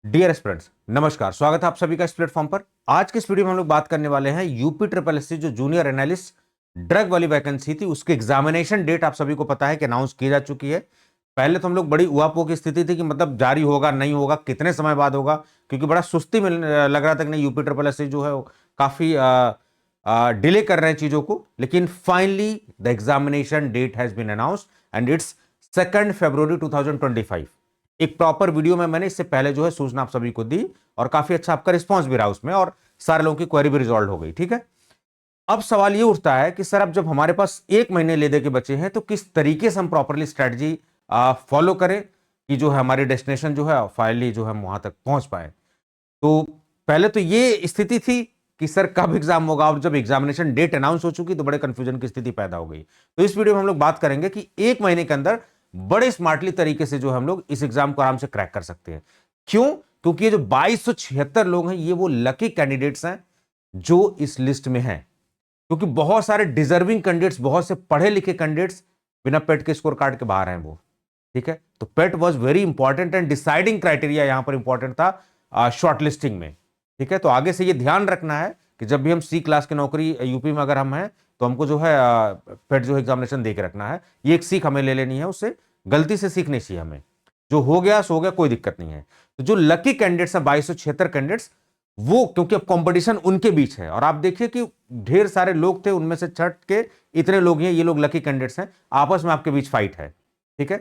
Dear students, नमस्कार। स्वागत है आप सभी का इस प्लेटफॉर्म पर। आज के इस वीडियो में हम लोग बात करने वाले हैं यूपी ट्रिपल एससी जो जूनियर एनालिस्ट ड्रग वाली वैकेंसी थी, उसके एग्जामिनेशन डेट आप सभी को पता है कि अनाउंस की जा चुकी है। पहले तो हम लोग बड़ी उहापोह की स्थिति थी कि मतलब जारी होगा नहीं होगा, कितने समय बाद होगा, क्योंकि बड़ा सुस्ती में लग रहा था कि नहीं यूपी ट्रिपल एससी जो है वो काफी डिले कर रहे हैं चीजों को। लेकिन finally the examination date has been announced and it's 2 February 2025। एक प्रॉपर वीडियो में मैंने इससे पहले जो है सूचना आप सभी को दी और काफी अच्छा आपका रिस्पांस भी रहा उसमें, और सारे लोगों की क्वेरी भी रिजॉल्व हो गई। ठीक है, अब सवाल ये उठता है कि सर अब जब हमारे पास एक महीने ले दे के बचे हैं तो किस तरीके से हम प्रॉपरली स्ट्रेटजी फॉलो करें कि जो है हमारी डेस्टिनेशन जो है फाइनली जो है हम वहां तक पहुंच पाए। तो पहले तो ये स्थिति थी कि सर कब एग्जाम होगा, और जब एग्जामिनेशन डेट अनाउंस हो चुकी तो बड़े कंफ्यूजन की स्थिति पैदा हो गई। तो इस वीडियो में हम लोग बात करेंगे कि एक महीने के अंदर बड़े स्मार्टली तरीके से जो हम लोग इस एग्जाम को आराम से क्रैक कर सकते हैं। क्यों? क्योंकि ये जो 2276 लोग हैं ये वो लकी कैंडिडेट्स हैं जो इस लिस्ट में हैं। क्योंकि बहुत सारे डिजर्विंग कैंडिडेट्स, बहुत से पढ़े लिखे कैंडिडेट्स बिना पेट के स्कोर कार्ड के बाहर हैं वो। ठीक है, तो PET was very important and deciding criteria यहां पर इंपॉर्टेंट था शॉर्टलिस्टिंग में। ठीक है, तो आगे से ये ध्यान रखना है कि जब भी हम सी क्लास की नौकरी यूपी में अगर हम हैं तो हमको जो है पेट जो एग्जामिनेशन दे के रखना है। ये एक सीख हमें ले लेनी है, उससे गलती से सीखनी चाहिए हमें। जो हो गया सो हो गया, कोई दिक्कत नहीं है। तो जो लकी कैंडिडेट्स हैं 2276 कैंडिडेट्स, वो क्योंकि अब कंपटीशन उनके बीच है, और आप देखिए कि ढेर सारे लोग थे, उनमें से छट के इतने लोग हैं, ये लोग लकी कैंडिडेट्स हैं, आपस में आपके बीच फाइट है। ठीक है,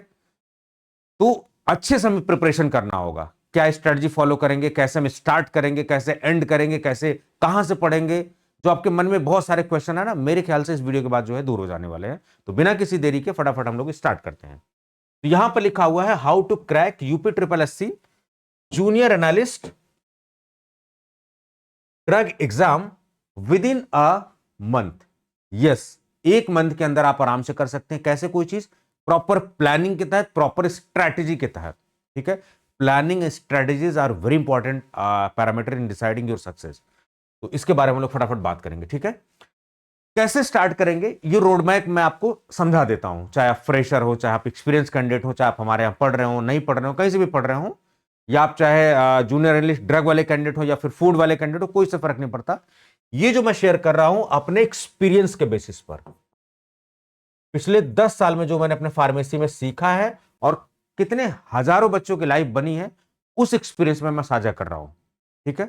तो अच्छे से हमें प्रिपरेशन करना होगा। क्या स्ट्रेटजी फॉलो करेंगे, कैसे हम स्टार्ट करेंगे, कैसे एंड करेंगे, कैसे कहां से पढ़ेंगे, जो आपके मन में बहुत सारे क्वेश्चन है ना, मेरे ख्याल से इस वीडियो के बाद जो है दूर हो जाने वाले हैं। तो बिना किसी देरी के फटाफट हम लोग स्टार्ट करते हैं। तो यहां पर लिखा हुआ है how to crack UP triple SC junior analyst drug exam within a month. Yes, एक मंथ के अंदर आप आराम से कर सकते हैं। कैसे? कोई चीज प्रॉपर प्लानिंग के तहत, प्रॉपर स्ट्रैटेजी के तहत। ठीक है, planning strategies are very important parameter in deciding your success. तो इसके बारे में हम लोग फटाफट बात करेंगे। ठीक है, कैसे स्टार्ट करेंगे ये रोड मैप मैं आपको समझा देता हूं। चाहे आप फ्रेशर हो, चाहे आप एक्सपीरियंस कैंडिडेट हो, चाहे आप हमारे यहां पढ़ रहे हो, नहीं पढ़ रहे हो, कहीं से भी पढ़ रहे हो, या आप चाहे जूनियर एनालिस्ट ड्रग वाले कैंडिडेट हो या फिर फूड वाले कैंडिडेट हो, कोई से फर्क नहीं पड़ता। ये जो मैं शेयर कर रहा हूं अपने एक्सपीरियंस के बेसिस पर, पिछले 10 साल में जो मैंने अपने फार्मेसी में सीखा है और कितने हजारों बच्चों की लाइफ बनी है, उस एक्सपीरियंस में मैं साझा कर रहा हूं। ठीक है,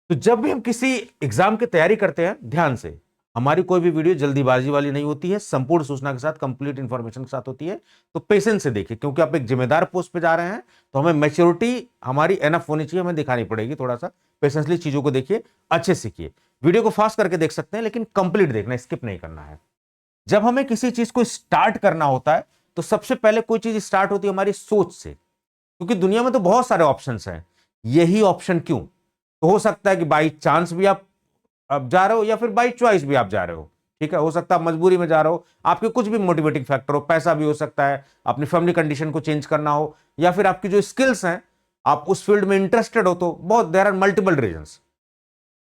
तो जब भी हम किसी एग्जाम की तैयारी करते हैं, ध्यान से, हमारी कोई भी वीडियो जल्दीबाजी वाली नहीं होती है, संपूर्ण सूचना के साथ, कंप्लीट इंफॉर्मेशन के साथ होती है। तो पेशेंस से देखिए, क्योंकि आप एक जिम्मेदार पोस्ट पे जा रहे हैं, तो हमें मैच्योरिटी हमारी एनफ होनी चाहिए, हमें दिखानी पड़ेगी। थोड़ा सा पेशेंसली चीजों को देखिए, अच्छे सीखिए। वीडियो को फास्ट करके देख सकते हैं, लेकिन कंप्लीट देखना, स्किप नहीं करना है। जब हमें किसी चीज को स्टार्ट करना होता है तो सबसे पहले कोई चीज स्टार्ट होती है हमारी सोच से, क्योंकि दुनिया में तो बहुत सारे ऑप्शंस हैं। यही ऑप्शन क्यों? तो हो सकता है कि बाई चांस भी आप अब जा रहे हो, या फिर बाई चॉइस भी आप जा रहे हो। ठीक है, हो सकता है आप मजबूरी में जा रहे हो, आपके कुछ भी मोटिवेटिंग फैक्टर हो, पैसा भी हो सकता है, अपनी फैमिली कंडीशन को चेंज करना हो, या फिर आपकी जो स्किल्स हैं, आप उस फील्ड में इंटरेस्टेड हो, तो बहुत देयर आर मल्टीपल रीजंस।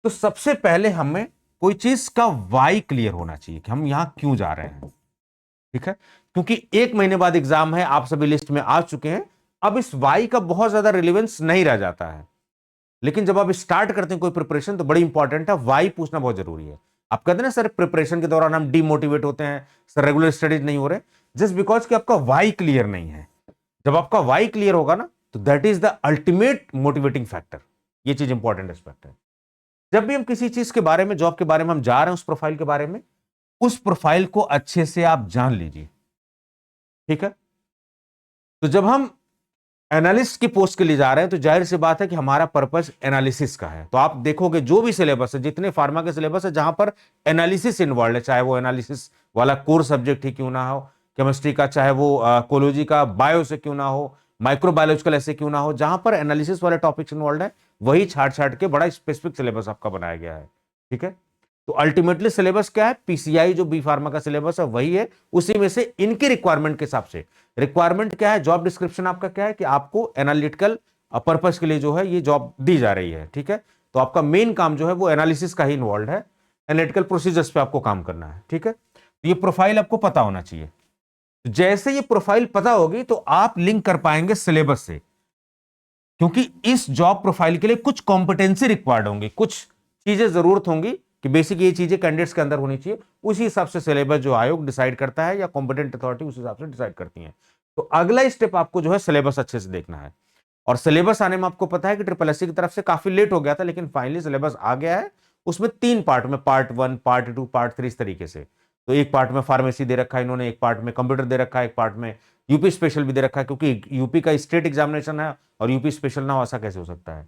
तो सबसे पहले हमें कोई चीज का वाई क्लियर होना चाहिए कि हम यहां क्यों जा रहे हैं। ठीक है, क्योंकि एक महीने बाद एग्जाम है, आप सभी लिस्ट में आ चुके हैं, अब इस वाई का बहुत ज्यादा रिलेवेंस नहीं रह जाता है। लेकिन जब आप स्टार्ट करते हैं कोई प्रिपरेशन, तो बड़ी इंपॉर्टेंट है, वाई पूछना बहुत जरूरी है। आप कहते हैं ना सर प्रिपरेशन के दौरान हम डीमोटिवेट होते हैं, सर रेगुलर स्टडीज नहीं हो रहे, जस्ट बिकॉज कि आपका वाई क्लियर नहीं है। जब आपका वाई क्लियर होगा ना, तो that is the ultimate motivating factor. ये चीज इंपॉर्टेंट एस्पेक्ट है। जब भी हम किसी चीज के बारे में, जॉब के बारे में हम जा रहे हैं, उस प्रोफाइल के बारे में, उस प्रोफाइल को अच्छे से आप जान लीजिए। ठीक है, तो जब हम एनालिस्ट की पोस्ट के लिए जा रहे हैं, तो जाहिर सी बात है कि हमारा पर्पस एनालिसिस का है। तो आप देखोगे जो भी सिलेबस है, जितने फार्मा के सिलेबस है जहां पर एनालिसिस इन्वॉल्व है, चाहे वो एनालिसिस वाला कोर सब्जेक्ट ही क्यों ना हो, केमिस्ट्री का, चाहे वो कोलोजी का, बायो से क्यों ना हो, माइक्रोबायोलॉजिकल ऐसे क्यों ना हो, जहां पर एनालिसिस वाले टॉपिक्स इन्वॉल्व है, वही छाट छाट के बड़ा स्पेसिफिक सिलेबस आपका बनाया गया है। ठीक है, तो अल्टीमेटली सिलेबस क्या है? पीसीआई जो बी फार्मा का सिलेबस है वही है, उसी में से इनके रिक्वायरमेंट के हिसाब से। रिक्वायरमेंट क्या है? जॉब डिस्क्रिप्शन आपका क्या है कि आपको एनालिटिकल पर्पस के लिए जो है ये जॉब दी जा रही है। ठीक है, तो आपका मेन काम जो है वो एनालिसिस का ही इन्वॉल्व है, एनालिटिकल प्रोसीजर्स पे आपको काम करना है। ठीक है, तो ये प्रोफाइल आपको पता होना चाहिए। जैसे ये प्रोफाइल पता होगी तो आप लिंक कर पाएंगे सिलेबस से। क्योंकि इस जॉब प्रोफाइल के लिए कुछ कॉम्पिटेंसी रिक्वायर्ड होंगी, कुछ चीजें जरूरत होंगी कि बेसिक ये चीजें कैंडिडेट्स के अंदर होनी चाहिए। उसी हिसाब से सिलेबस जो आयोग डिसाइड करता है या कॉम्पिटेंट अथॉरिटी उस हिसाब से डिसाइड करती है। तो अगला स्टेप आपको जो है सिलेबस अच्छे से देखना है। और सिलेबस आने में आपको पता है कि ट्रिपल एससी की तरफ से काफी लेट हो गया था, लेकिन फाइनली सिलेबस आ गया है। उसमें 3 पार्ट में, पार्ट 1, पार्ट 2, पार्ट 3 इस तरीके से। तो एक पार्ट में फार्मेसी दे रखा है इन्होंने, एक पार्ट में कंप्यूटर दे रखा है, एक पार्ट में यूपी स्पेशल भी दे रखा है, क्योंकि यूपी का स्टेट एग्जामिनेशन है और यूपी स्पेशल ना हो, ऐसा कैसे हो सकता है।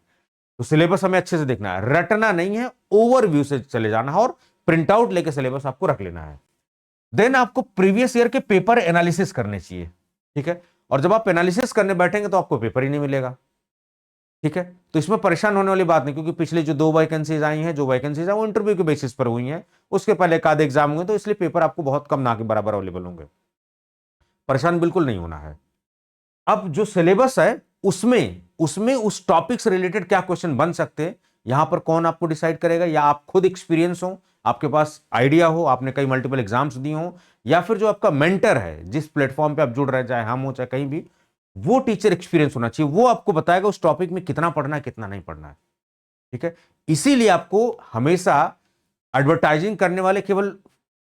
तो सिलेबस हमें अच्छे से देखना है, रटना नहीं है, ओवरव्यू से चले जाना है और प्रिंट आउट लेके सिलेबस आपको रख लेना है। देन आपको प्रीवियस ईयर के पेपर एनालिसिस करने चाहिए, ठीक है। और जब आप एनालिसिस करने बैठेंगे तो आपको पेपर ही नहीं मिलेगा, ठीक है। तो इसमें परेशान होने वाली बात नहीं, क्योंकि पिछले जो 2 वैकेंसीज आई हैं, जो वैकेंसीज है वो इंटरव्यू के बेसिस पर हुई हैं, उसके पहले एक आधे एग्जाम हुए, तो इसलिए पेपर आपको बहुत कम ना के बराबर अवेलेबल होंगे। परेशान बिल्कुल नहीं होना है। अब जो सिलेबस है उसमें उसमें उस टॉपिक से रिलेटेड क्या क्वेश्चन बन सकते हैं, यहां पर कौन आपको डिसाइड करेगा? या आप खुद एक्सपीरियंस हो, आपके पास आइडिया हो, आपने कई मल्टीपल एग्जाम्स दिए हो, या फिर जो आपका मेंटर है जिस प्लेटफॉर्म पे आप जुड़ रहे हैं, चाहे हम हो चाहे कहीं भी, वो टीचर एक्सपीरियंस होना चाहिए, वो आपको बताएगा उस टॉपिक में कितना पढ़ना है कितना नहीं पढ़ना है, ठीक है। इसीलिए आपको हमेशा एडवर्टाइजिंग करने वाले केवल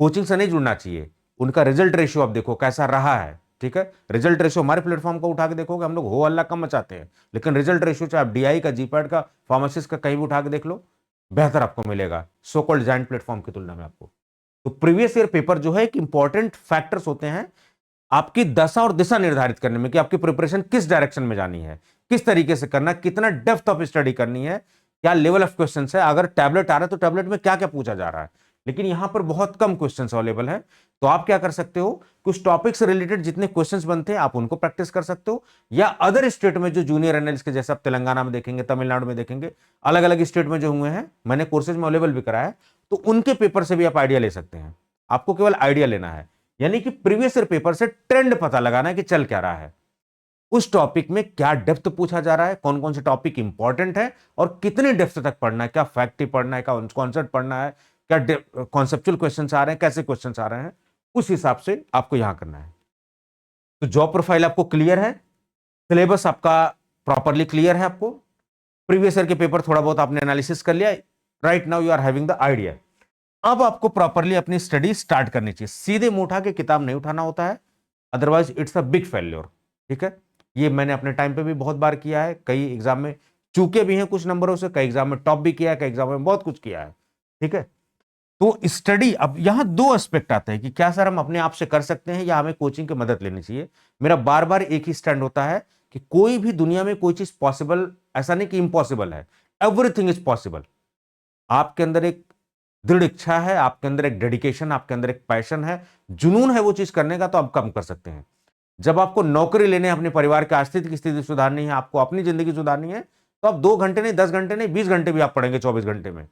कोचिंग से नहीं जुड़ना चाहिए, उनका रिजल्ट रेशियो आप देखो कैसा रहा है, ठीक है। रिजल्ट रेशियो हमारे प्लेटफॉर्म को उठा के देखोगे, हम लोग हो हल्ला कम मचाते हैं, लेकिन रिजल्ट रेशियो चाहे आप डीआई का, जीपैड का, फार्मासिस्ट का कहीं भी उठा के देख लो, बेहतर आपको मिलेगा सो कॉल्ड जायंट प्लेटफॉर्म की तुलना में आपको। तो प्रीवियस ईयर पेपर जो है एक इंपॉर्टेंट फैक्टर्स होते हैं आपकी दशा और दिशा निर्धारित करने में, कि आपकी प्रिपरेशन किस डायरेक्शन में जानी है, किस तरीके से करना, कितना डेप्थ ऑफ स्टडी करनी है, क्या लेवल ऑफ क्वेश्चन है, अगर टैबलेट आ रहा है तो टैबलेट में क्या क्या पूछा जा रहा है। लेकिन यहां पर बहुत कम क्वेश्चंस अवेलेबल हैं, तो आप क्या कर सकते हो, कुछ टॉपिक से रिलेटेड जितने क्वेश्चंस बनते हैं आप उनको प्रैक्टिस कर सकते हो, या अदर स्टेट में जो जूनियर एनालिस्ट के जैसे आप तेलंगाना में देखेंगे, तमिलनाडु में देखेंगे, अलग अलग स्टेट में जो हुए हैं, मैंने कोर्सेज में अवेलेबल भी कराया है, तो उनके पेपर से भी आप आइडिया ले सकते हैं। आपको केवल आइडिया लेना है, यानी कि प्रीवियस ईयर पेपर से ट्रेंड पता लगाना है कि चल क्या रहा है, उस टॉपिक में क्या डेप्थ पूछा जा रहा है, कौन कौन से टॉपिक इंपॉर्टेंट है और कितने डेप्थ तक पढ़ना है, क्या फैक्ट पढ़ना है, क्या कॉन्सेप्ट पढ़ना है, क्या कॉन्सेप्चुअल क्वेश्चन आ रहे हैं, कैसे क्वेश्चन आ रहे हैं, उस हिसाब से आपको यहां करना है। तो जॉब प्रोफाइल आपको क्लियर है, सिलेबस आपका प्रॉपरली क्लियर है, आपको प्रीवियस ईयर के पेपर थोड़ा बहुत आपने एनालिसिस कर लिया, right now you are having the idea. अब आपको प्रॉपरली अपनी स्टडी स्टार्ट करनी चाहिए, सीधे मुंह उठा के किताब नहीं उठाना होता है, otherwise it's a big failure, ठीक है। ये मैंने अपने टाइम पे भी बहुत बार किया है, कई एग्जाम में चूके भी हैं कुछ नंबरों से, कई एग्जाम में टॉप भी किया है, कई एग्जाम में बहुत कुछ किया है, ठीक है। तो स्टडी, अब यहां 2 एस्पेक्ट आते हैं कि क्या सर हम अपने आप से कर सकते हैं या हमें कोचिंग की मदद लेनी चाहिए। मेरा बार बार एक ही स्टैंड होता है कि कोई भी दुनिया में कोई चीज पॉसिबल, ऐसा नहीं कि इम्पॉसिबल है, एवरीथिंग इज पॉसिबल। आपके अंदर एक दृढ़ इच्छा है, आपके अंदर एक डेडिकेशन, आपके अंदर एक पैशन है, जुनून है वो चीज करने का, तो आप कम कर सकते हैं। जब आपको नौकरी लेने, अपने परिवार की आर्थिक स्थिति सुधारनी है, आपको अपनी जिंदगी सुधारनी है, तो आप 2 घंटे नहीं, 10 घंटे नहीं, 20 घंटे भी आप पढ़ेंगे 24 घंटे में।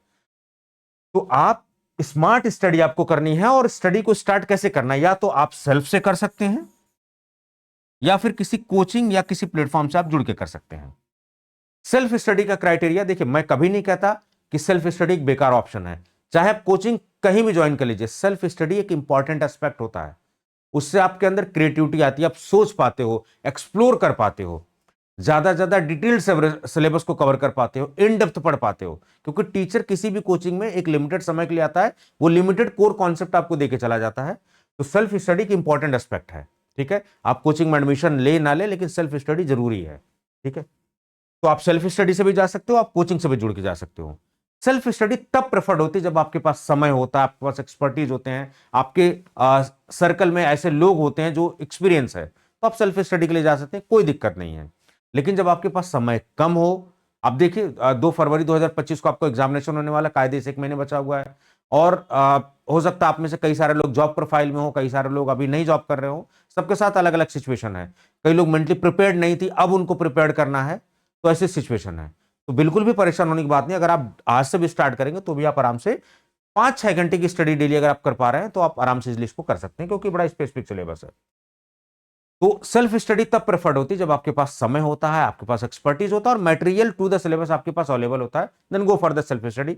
तो आप स्मार्ट स्टडी आपको करनी है, और स्टडी को स्टार्ट कैसे करना है, या तो आप सेल्फ से कर सकते हैं या फिर किसी कोचिंग या किसी प्लेटफॉर्म से आप जुड़ के कर सकते हैं। सेल्फ स्टडी का क्राइटेरिया देखिए, मैं कभी नहीं कहता कि सेल्फ स्टडी एक बेकार ऑप्शन है, चाहे आप कोचिंग कहीं भी ज्वाइन कर लीजिए, सेल्फ स्टडी एक इंपॉर्टेंट एस्पेक्ट होता है, उससे आपके अंदर क्रिएटिविटी आती है, आप सोच पाते हो, एक्सप्लोर कर पाते हो, ज्यादा डिटेल्ड सिलेबस को कवर कर पाते हो, इन डेप्थ पढ़ पाते हो, क्योंकि टीचर किसी भी कोचिंग में एक लिमिटेड समय के लिए आता है, वो लिमिटेड कोर कॉन्सेप्ट आपको देके चला जाता है। तो सेल्फ स्टडी की इंपॉर्टेंट एस्पेक्ट है, ठीक है। आप कोचिंग में एडमिशन ले ना ले, लेकिन सेल्फ स्टडी जरूरी है, ठीक है। तो आप सेल्फ स्टडी से भी जा सकते हो, आप कोचिंग से भी जुड़ के जा सकते हो। सेल्फ स्टडी तब प्रेफर्ड होती है जब आपके पास समय होता है, आपके पास एक्सपर्टीज होते हैं, आपके सर्कल में ऐसे लोग होते हैं जो एक्सपीरियंस है, तो आप सेल्फ स्टडी के लिए जा सकते हैं, कोई दिक्कत नहीं है। लेकिन जब आपके पास समय कम हो, आप देखिए 2 फरवरी 2025 को आपको एग्जामिनेशन होने वाला, कायदे से 1 महीने बचा हुआ है, और हो सकता है आप में से कई सारे लोग जॉब प्रोफाइल में हो, कई सारे लोग अभी नहीं जॉब कर रहे हो, सबके साथ अलग अलग सिचुएशन है। कई लोग मेंटली प्रिपेयर्ड नहीं थी, अब उनको प्रिपेयर करना है, तो ऐसी सिचुएशन है। तो बिल्कुल भी परेशान होने की बात नहीं, अगर आप आज से भी स्टार्ट करेंगे तो भी आप आराम से 5-6 घंटे की स्टडी डेली अगर आप कर पा रहे हैं तो आप आराम से इस लिस्ट को कर सकते हैं, क्योंकि बड़ा स्पेसिफिक सिलेबस है। तो सेल्फ स्टडी तब प्रेफर्ड होती है जब आपके पास समय होता है, आपके पास एक्सपर्टीज होता है, और मटेरियल टू द सिलेबस आपके पास अवेलेबल होता है, then go for the self study.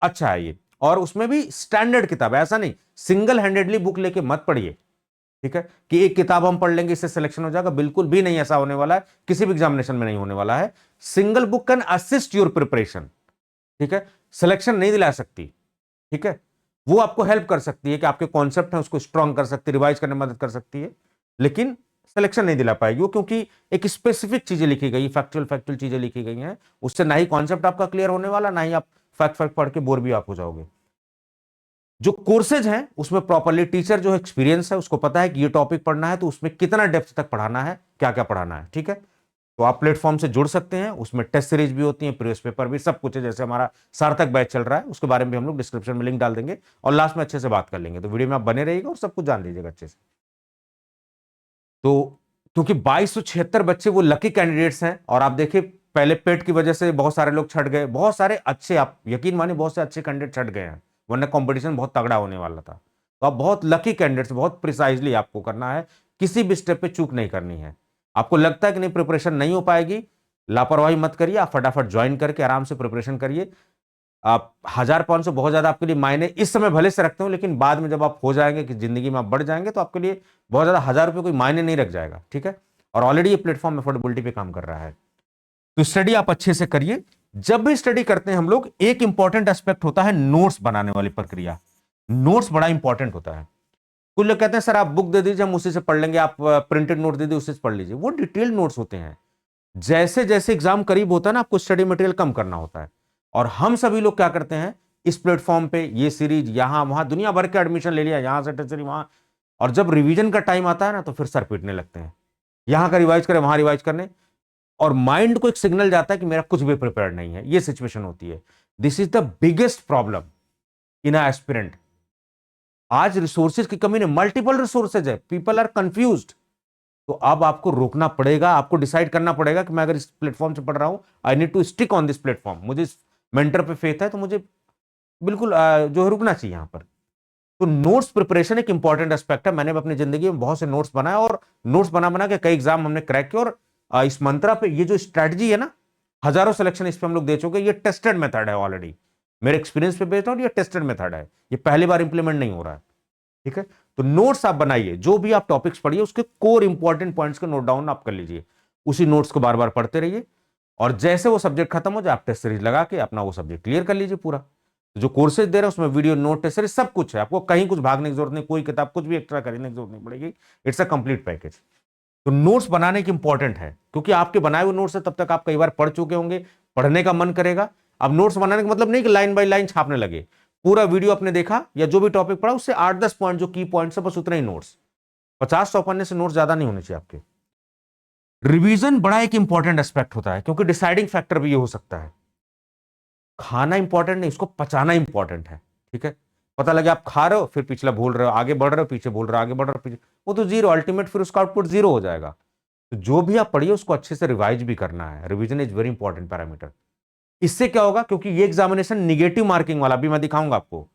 अच्छा है ये, और उसमें भी स्टैंडर्ड किताब है, ऐसा नहीं सिंगल हैंडेडली बुक लेके मत पढ़िए, ठीक है, कि एक किताब हम पढ़ लेंगे इससे सिलेक्शन हो जाएगा, बिल्कुल भी नहीं ऐसा होने वाला है, किसी भी एग्जामिनेशन में नहीं होने वाला है। Single book can assist your preparation, ठीक है, सिलेक्शन नहीं दिला सकती, ठीक है, वो आपको हेल्प कर सकती है कि आपके कॉन्सेप्ट है उसको स्ट्रांग कर सकती है, रिवाइज करने में मदद कर सकती है, लेकिन सिलेक्शन नहीं दिला पाएगी वो, क्योंकि एक स्पेसिफिक चीजें लिखी गई, फैक्चुअल फैक्चुअल चीजें लिखी गई हैं, उससे ना ही कॉन्सेप्ट आपका क्लियर होने वाला, ना ही आप फैक्ट फैक्ट पढ़ के बोर भी आप हो जाओगे। जो कोर्सेज हैं उसमें प्रॉपरली टीचर जो एक्सपीरियंस है उसको पता है कि ये टॉपिक पढ़ना है तो उसमें कितना डेप्थ तक पढ़ाना है, क्या क्या पढ़ाना है, ठीक है। तो आप प्लेटफॉर्म से जुड़ सकते हैं, उसमें टेस्ट सीरीज भी होती है, प्रीवियस पेपर भी, सब कुछ है। जैसे हमारा सार्थक बैच चल रहा है उसके बारे में भी हम लोग डिस्क्रिप्शन में लिंक डाल देंगे और लास्ट में अच्छे से बात कर लेंगे, तो वीडियो में आप बने रहिएगा और सब कुछ जान लीजिएगा अच्छे से। तो क्योंकि 2276 बच्चे वो लकी कैंडिडेट्स हैं, और आप देखिए पहले पेट की वजह से बहुत सारे लोग छट गए, बहुत सारे अच्छे, आप यकीन मानिए बहुत से अच्छे कैंडिडेट छट गए हैं, वरना कंपटीशन बहुत तगड़ा होने वाला था। तो आप बहुत लकी कैंडिडेट्स, बहुत प्रिसाइजली आपको करना है, किसी भी स्टेप पे चूक नहीं करनी है। आपको लगता है कि नहीं प्रिपरेशन नहीं हो पाएगी, लापरवाही मत करिए, आप फटाफट ज्वाइन करके आराम से प्रिपरेशन करिए। आप 1500 बहुत ज्यादा आपके लिए मायने इस समय भले से रखते हो, लेकिन बाद में जब आप हो जाएंगे कि जिंदगी में आप बढ़ जाएंगे तो आपके लिए बहुत ज्यादा 1000 रुपये कोई मायने नहीं रख जाएगा, ठीक है। और ऑलरेडी ये प्लेटफॉर्म अफोर्डेबिलिटी पे काम कर रहा है, तो स्टडी आप अच्छे से करिए। जब भी स्टडी करते हैं हम लोग, एक इंपॉर्टेंट एस्पेक्ट होता है नोट्स बनाने वाली प्रक्रिया। नोट्स बड़ा इंपॉर्टेंट होता है। कुछ लोग कहते हैं सर आप बुक दे दीजिए हम उसी से पढ़ लेंगे, आप प्रिंटेड नोट दे दीजिए उससे पढ़ लीजिए, वो डिटेल्ड नोट्स होते हैं। जैसे जैसे एग्जाम करीब होता है ना, आपको स्टडी मटेरियल कम करना होता है। और हम सभी लोग क्या करते हैं, इस प्लेटफॉर्म पे ये सीरीज यहां वहां दुनिया भर के एडमिशन ले लिया, यहां से टेस्ट वहां, और जब रिवीजन का टाइम आता है ना तो फिर सर पीटने लगते हैं, यहां का रिवाइज करें वहां रिवाइज करने, और माइंड को एक सिग्नल जाता है कि मेरा कुछ भी प्रिपेयर नहीं है, ये सिचुएशन होती है। This is the biggest problem in a aspirant. आज रिसोर्सेज की कमी नहीं, मल्टीपल रिसोर्सेज है, पीपल आर कंफ्यूज्ड। तो अब आपको रोकना पड़ेगा, आपको डिसाइड करना पड़ेगा कि मैं अगर इस प्लेटफॉर्म से पढ़ रहा हूं, I need to stick on this platform, मुझे इस मेंटर पे फेथ है, तो मुझे बिल्कुल जो है रुकना चाहिए यहां पर। तो नोट्स प्रिपरेशन एक इंपॉर्टेंट एस्पेक्ट है। मैंने अपनी जिंदगी में बहुत से नोट्स बनाए, और नोट्स बना बना के कई एग्जाम हमने क्रैक किए, और इस मंत्रा पे ये जो स्ट्रेटजी है ना, हजारों सिलेक्शन इस पे हम लोग दे चुके, ये टेस्टेड मेथड है ऑलरेडी, मेरे एक्सपीरियंस पे बेस्ड और ये टेस्टेड मेथड है, ये पहली बार इंप्लीमेंट नहीं हो रहा है, ठीक है। तो नोट्स आप बनाइए, जो भी आप टॉपिक्स पढ़िए उसके कोर इंपॉर्टेंट पॉइंट्स को नोट डाउन आप कर लीजिए, उसी नोट्स को बार बार पढ़ते रहिए, और जैसे वो सब्जेक्ट खत्म हो जाए आप टेस्ट सीरीज लगा के अपना वो सब्जेक्ट क्लियर कर लीजिए पूरा। तो जो कोर्सेज दे रहे हैं उसमें वीडियो नोट टेस्ट सीरीज सब कुछ है, आपको कहीं कुछ भागने की जरूरत नहीं, कोई किताब कुछ भी एक्स्ट्रा करने की जरूरत नहीं पड़ेगी, इट्स अ कंप्लीट पैकेज। तो नोट्स बनाने की इंपॉर्टेंट है, क्योंकि आपके बनाए हुए नोट्स है, तब तक आप कई बार पढ़ चुके होंगे, पढ़ने का मन करेगा। अब नोट्स बनाने का मतलब नहीं कि लाइन बाय लाइन छापने लगे, पूरा वीडियो आपने देखा या जो भी टॉपिक पढ़ा उससे 8-10 पॉइंट जो की पॉइंट्स है बस उतने ही नोट्स, 50-100 पन्ने से नोट्स ज्यादा नहीं होने चाहिए आपके। रिवीजन बड़ा एक इंपॉर्टेंट एस्पेक्ट होता है, क्योंकि डिसाइडिंग फैक्टर भी ये हो सकता है। खाना इंपॉर्टेंट नहीं, इसको पचाना इंपॉर्टेंट है, ठीक है। पता लगे आप खा रहे हो फिर पिछला भूल रहे हो, आगे बढ़ रहे हो पीछे भूल रहे हो, आगे बढ़ रहे हो पीछे, वो तो जीरो, अल्टीमेट फिर उसका आउटपुट जीरो हो जाएगा। तो जो भी आप पढ़िए उसको अच्छे से रिवाइज भी करना है, revision is very important parameter. इससे क्या होगा, क्योंकि ये एग्जामिनेशन निगेटिव मार्किंग वाला भी मैं दिखाऊंगा आपको,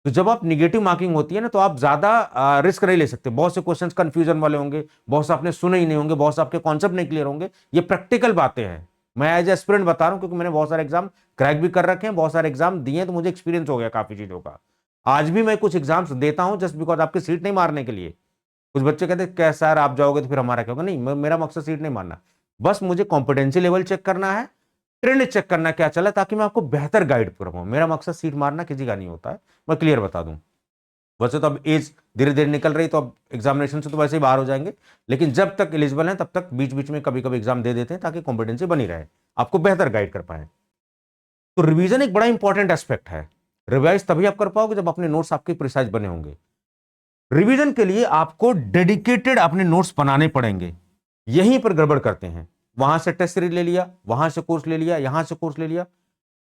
तो जब आप निगेटिव मार्किंग होती है ना तो आप ज्यादा रिस्क नहीं ले सकते, बहुत से क्वेश्चंस कंफ्यूजन वाले होंगे, बहुत से आपने सुने ही नहीं होंगे, बहुत से आपके कॉन्सेप्ट नहीं क्लियर होंगे, ये प्रैक्टिकल बातें हैं, मैं एज एस्पिरेंट बता रहा हूं, क्योंकि मैंने बहुत सारे एग्जाम क्रैक भी कर रखे हैं, बहुत सारे एग्जाम दिए हैं, तो मुझे एक्सपीरियंस हो गया काफी चीजों का। आज भी मैं कुछ एग्जाम्स देता हूं जस्ट बिकॉज आपकी सीट नहीं मारने के लिए। कुछ बच्चे कहते क्या सर आप जाओगे तो फिर हमारा क्या होगा, नहीं, मेरा मकसद सीट नहीं मारना, बस मुझे कॉम्पिटेंसी लेवल चेक करना है, ट्रेंड चेक करना क्या चला, ताकि मैं आपको बेहतर गाइड कर पाऊं। मेरा मकसद सीट मारना किसी का नहीं होता है, मैं क्लियर बता दूं। वैसे तो अब एज धीरे धीरे निकल रही, तो अब एग्जामिनेशन से तो वैसे ही बाहर हो जाएंगे, लेकिन जब तक एलिजिबल हैं तब तक बीच बीच में कभी कभी एग्जाम दे देते हैं, ताकि कॉम्पिटेंसी बनी रहे, आपको बेहतर गाइड कर पाए। तो रिवीजन एक बड़ा इंपॉर्टेंट एस्पेक्ट है। रिवाइज तभी आप कर पाओगे जब अपने नोट्स आपके प्रिसाइज बने होंगे। रिवीजन के लिए आपको डेडिकेटेड अपने नोट्स बनाने पड़ेंगे, यहीं पर गड़बड़ करते हैं, वहां से टेस्ट सीरीज ले लिया, वहां से कोर्स ले लिया, यहां से कोर्स ले लिया।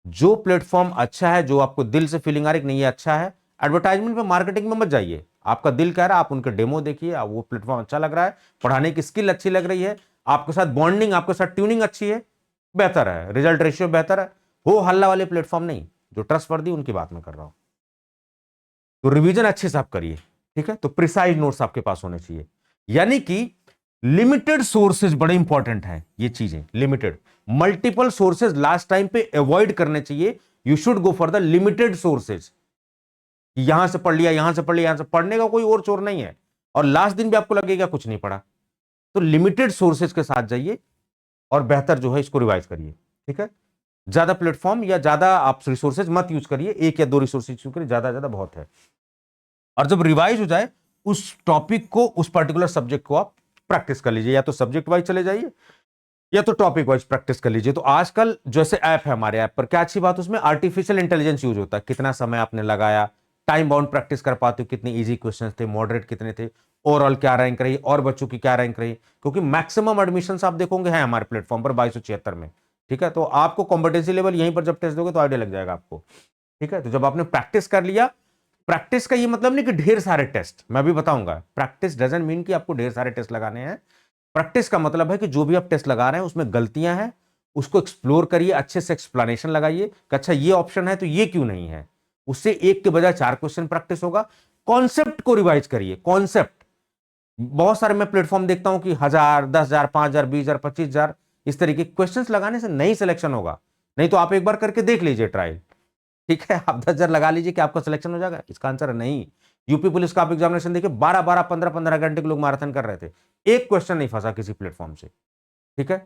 जो प्लेटफॉर्म अच्छा है, जो आपको दिल से फीलिंग आ रही नहीं है अच्छा है, एडवर्टाइजमेंट पे मार्केटिंग में मत जाइए, आपका दिल कह रहा है आप उनके डेमो देखिए, आप वो प्लेटफॉर्म अच्छा लग रहा है, पढ़ाने की स्किल अच्छी लग रही है, आपके साथ बॉन्डिंग, आपके साथ ट्यूनिंग अच्छी है, बेहतर है, रिजल्ट रेशियो बेहतर है, हो हल्ला वाले प्लेटफॉर्म नहीं, जो ट्रस्टवर्दी उनकी बात मैं कर रहा हूं। तो रिवीजन अच्छे से आप करिए, ठीक है। तो प्रिसाइज नोट्स आपके पास होने चाहिए, यानी कि लिमिटेड सोर्सेज बड़े इंपॉर्टेंट हैं, ये चीजें limited, multiple sources last time पे अवॉइड करने चाहिए। You should go for the limited sources, यहां से पढ़ लिया, यहां से पढ़ लिया, यहां से पढ़ने का कोई और चोर नहीं है, और लास्ट दिन भी आपको लगेगा कुछ नहीं पढ़ा। तो लिमिटेड सोर्सेज के साथ जाइए और बेहतर जो है इसको रिवाइज करिए, ठीक है। ज्यादा प्लेटफॉर्म या ज्यादा आप रिसोर्सेज मत यूज करिए, एक या दो रिसोर्सेज यूज करिए, ज्यादा ज्यादा बहुत है। और जब रिवाइज हो जाए उस टॉपिक को, उस पर्टिकुलर सब्जेक्ट को आप प्रैक्टिस कर लीजिए, या तो सब्जेक्ट वाइज चले जाइए या तो टॉपिक वाइज प्रैक्टिस कर लीजिए। तो आजकल जैसे ऐप है, हमारे ऐप पर क्या अच्छी बात, उसमें आर्टिफिशियल इंटेलिजेंस यूज होता है, कितना समय आपने लगाया, टाइम बाउंड प्रैक्टिस कर पाते हो, कितने इजी क्वेश्चंस थे, मॉडरेट कितने थे, ओवरऑल क्या रैंक रही और बच्चों की क्या रैंक रही, क्योंकि मैक्सिमम एडमिशन आप देखोगे हैं हमारे प्लेटफॉर्म पर 2276 में, ठीक है। तो आपको कॉम्पिटेंसी लेवल यहीं पर जब टेस्ट दोगे तो आइडिया लग जाएगा आपको, ठीक है। तो जब आपने प्रैक्टिस कर लिया, प्रैक्टिस का ये मतलब नहीं कि ढेर सारे टेस्ट, मैं भी बताऊंगा, प्रैक्टिस डजंट मीन कि आपको ढेर सारे टेस्ट लगाने हैं। प्रैक्टिस का मतलब है कि जो भी आप टेस्ट लगा रहे हैं उसमें गलतियां हैं, उसको एक्सप्लोर करिए, अच्छे से एक्सप्लेनेशन लगाइए कि अच्छा ये ऑप्शन है तो ये क्यों नहीं है, उससे एक के बजाय 4 क्वेश्चन प्रैक्टिस होगा। कॉन्सेप्ट को रिवाइज करिए, कॉन्सेप्ट। बहुत सारे मैं प्लेटफॉर्म देखता हूं कि 1000, 10,000, 5,000, 20,000, 25,000 इस तरीके क्वेश्चन लगाने से नहीं सिलेक्शन होगा। नहीं तो आप एक बार करके देख लीजिए ट्रायल, ठीक है। आप 10,000 लगा लीजिए कि आपका सिलेक्शन हो जाएगा, इसका आंसर है नहीं। यूपी पुलिस का आप एग्जामिनेशन देखिए, 12-12, 15-15 घंटे के लोग मैराथन कर रहे थे, एक क्वेश्चन नहीं फंसा किसी प्लेटफॉर्म से, ठीक है।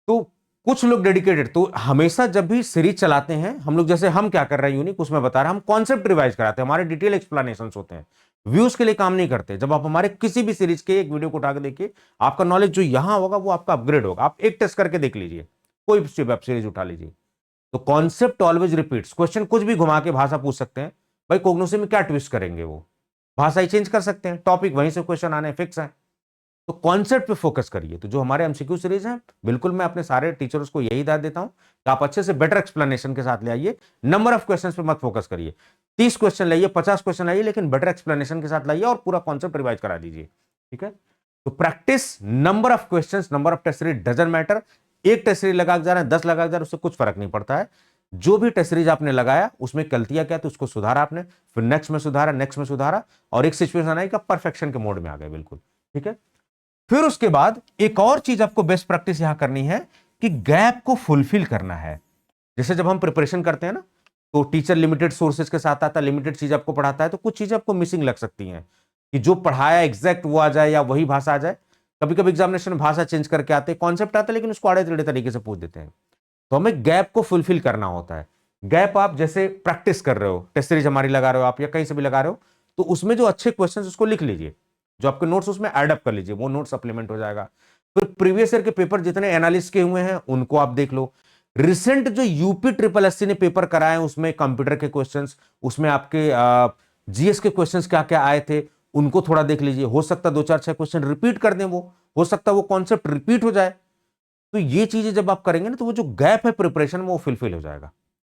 तो कुछ लोग डेडिकेटेड, तो हमेशा जब भी सीरीज चलाते हैं हम लोग, जैसे हम क्या कर रहे हैं यूनिक, उसमें बता रहे हैं, हम कॉन्सेप्ट रिवाइज कराते हैं, हमारे डिटेल एक्सप्लेनेशन होते हैं, व्यूज के लिए काम नहीं करते। जब आप हमारे किसी भी सीरीज के एक वीडियो को उठा के देखिए, आपका नॉलेज जो यहां होगा वो आपका अपग्रेड होगा। आप एक टेस्ट करके देख लीजिए, कोई वेब सीरीज उठा लीजिए। तो कॉन्सेप्ट ऑलवेज रिपीट्स, क्वेश्चन कुछ भी घुमा के भाषा पूछ सकते हैं, भाई कोग्नोसी में क्या ट्विस्ट करेंगे, वो भाषा ही चेंज कर सकते हैं, टॉपिक वहीं से क्वेश्चन आने फिक्स है। तो कॉन्सेप्ट पे फोकस करिए। तो जो हमारे एमसीक्यू सीरीज है, बिल्कुल मैं अपने सारे टीचर्स को यही हिदायत देता हूं कि आप अच्छे से बेटर एक्सप्लेनेशन के साथ ले आइए, नंबर ऑफ क्वेश्चंस पे मत फोकस करिए। 30 क्वेश्चन लाइए, 50 क्वेश्चन लाइए, लेकिन बेटर एक्सप्लेनेशन के साथ लाइए और पूरा कॉन्सेप्ट रिवाइज करा दीजिए, ठीक है। तो practice, number of questions, number of test series doesn't matter. एक टेस्ट सीरीज लगा जा रहे हैं, 10 लगा जा रहे हैं, उससे कुछ फर्क नहीं पड़ता है। जो भी टेस्ट सीरीज आपने लगाया उसमें गलतियां क्या तो उसको सुधारा आपने, फिर नेक्स्ट में सुधारा, नेक्स्ट में सुधारा, और एक सिचुएशन आई कि परफेक्शन के मोड में आ गए, बिल्कुल, ठीक है। फिर उसके बाद एक और चीज आपको बेस्ट प्रैक्टिस यहां करनी है कि गैप को फुलफिल करना है। जैसे जब हम प्रिपरेशन करते हैं ना, तो टीचर लिमिटेड सोर्सेज के साथ आता है, लिमिटेड चीज आपको पढ़ाता है, तो कुछ चीजें आपको मिसिंग लग सकती हैं कि जो पढ़ाया एग्जैक्ट वो आ जाए या वही भाषा आ जाए। कभी कभी एग्जामिनेशन भाषा चेंज करके आते हैं, कॉन्सेप्ट आता है लेकिन उसको आड़े टेढ़े तरीके से पूछ देते हैं। तो हमें गैप को फुलफिल करना होता है। गैप आप जैसे प्रैक्टिस कर रहे हो, टेस्ट सीरीज हमारी लगा रहे हो आप या कहीं से भी लगा रहे हो, तो उसमें जो अच्छे क्वेश्चन उसको लिख लीजिए, जो आपके नोट्स उसमें एड अप कर लीजिए, वो नोट सप्लीमेंट हो जाएगा। फिर प्रीवियस ईयर के पेपर जितने एनालिसिस के हुए हैं उनको आप देख लो। रिसेंट जो यूपी ट्रिपल एससी ने पेपर कराए उसमें कंप्यूटर के क्वेश्चंस, उसमें आपके जीएस के क्वेश्चंस क्या क्या आए थे उनको थोड़ा देख लीजिए। हो सकता है 2-4-6 क्वेश्चन रिपीट कर दें, वो हो सकता है वो कॉन्सेप्ट रिपीट हो जाए। तो ये चीजें जब आप करेंगे ना, तो वो जो गैप है प्रिपरेशन में वो फिलफिल हो जाएगा,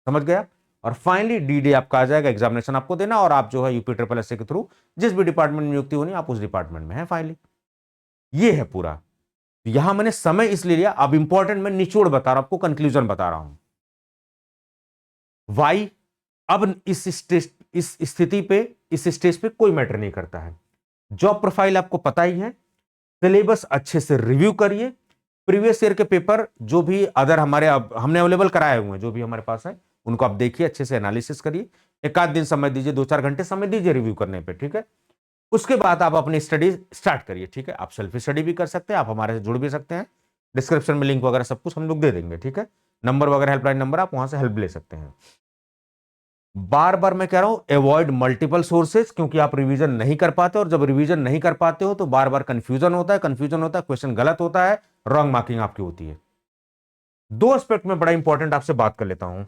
समझ गया। और फाइनली डी डे आपका आ जाएगा, एग्जामिनेशन आपको देना, और आप जो है यूपी ट्रिपल एससी के थ्रू जिस भी डिपार्टमेंट में नियुक्ति होनी आप उस डिपार्टमेंट में है फाइनली। ये है पूरा। यहां मैंने समय इसलिए लिया, अब इंपॉर्टेंट मैं निचोड़ बता रहा हूं आपको, कंक्लूजन बता रहा हूं। वाई अब इस स्थिति पे, इस स्टेज पे कोई मैटर नहीं करता है। जॉब प्रोफाइल आपको पता ही है, सिलेबस अच्छे से रिव्यू करिए, प्रीवियस ईयर के पेपर जो भी अदर हमारे अब हमने अवेलेबल कराए हुए हैं जो भी हमारे पास है उनको आप देखिए, अच्छे से एनालिसिस करिए, एक आध दिन समय दीजिए, 2-4 घंटे समय दीजिए रिव्यू करने पे, ठीक है। उसके बाद आप अपनी स्टडी स्टार्ट करिए, ठीक है। आप सेल्फ स्टडी भी कर सकते हैं, आप हमारे से जुड़ भी सकते हैं, डिस्क्रिप्शन में लिंक वगैरह सब कुछ हम लोग दे देंगे, ठीक है। नंबर वगैरह हेल्पलाइन नंबर, आप वहां से हेल्प ले सकते हैं। बार बार मैं कह रहा हूं अवॉइड मल्टीपल सोर्सेज, क्योंकि आप रिवीजन नहीं कर पाते, और जब रिवीजन नहीं कर पाते हो तो बार बार कंफ्यूजन होता है, क्वेश्चन गलत होता है, रॉन्ग मार्किंग आपकी होती है। दो एस्पेक्ट में बड़ा इंपॉर्टेंट आपसे बात कर लेता हूं,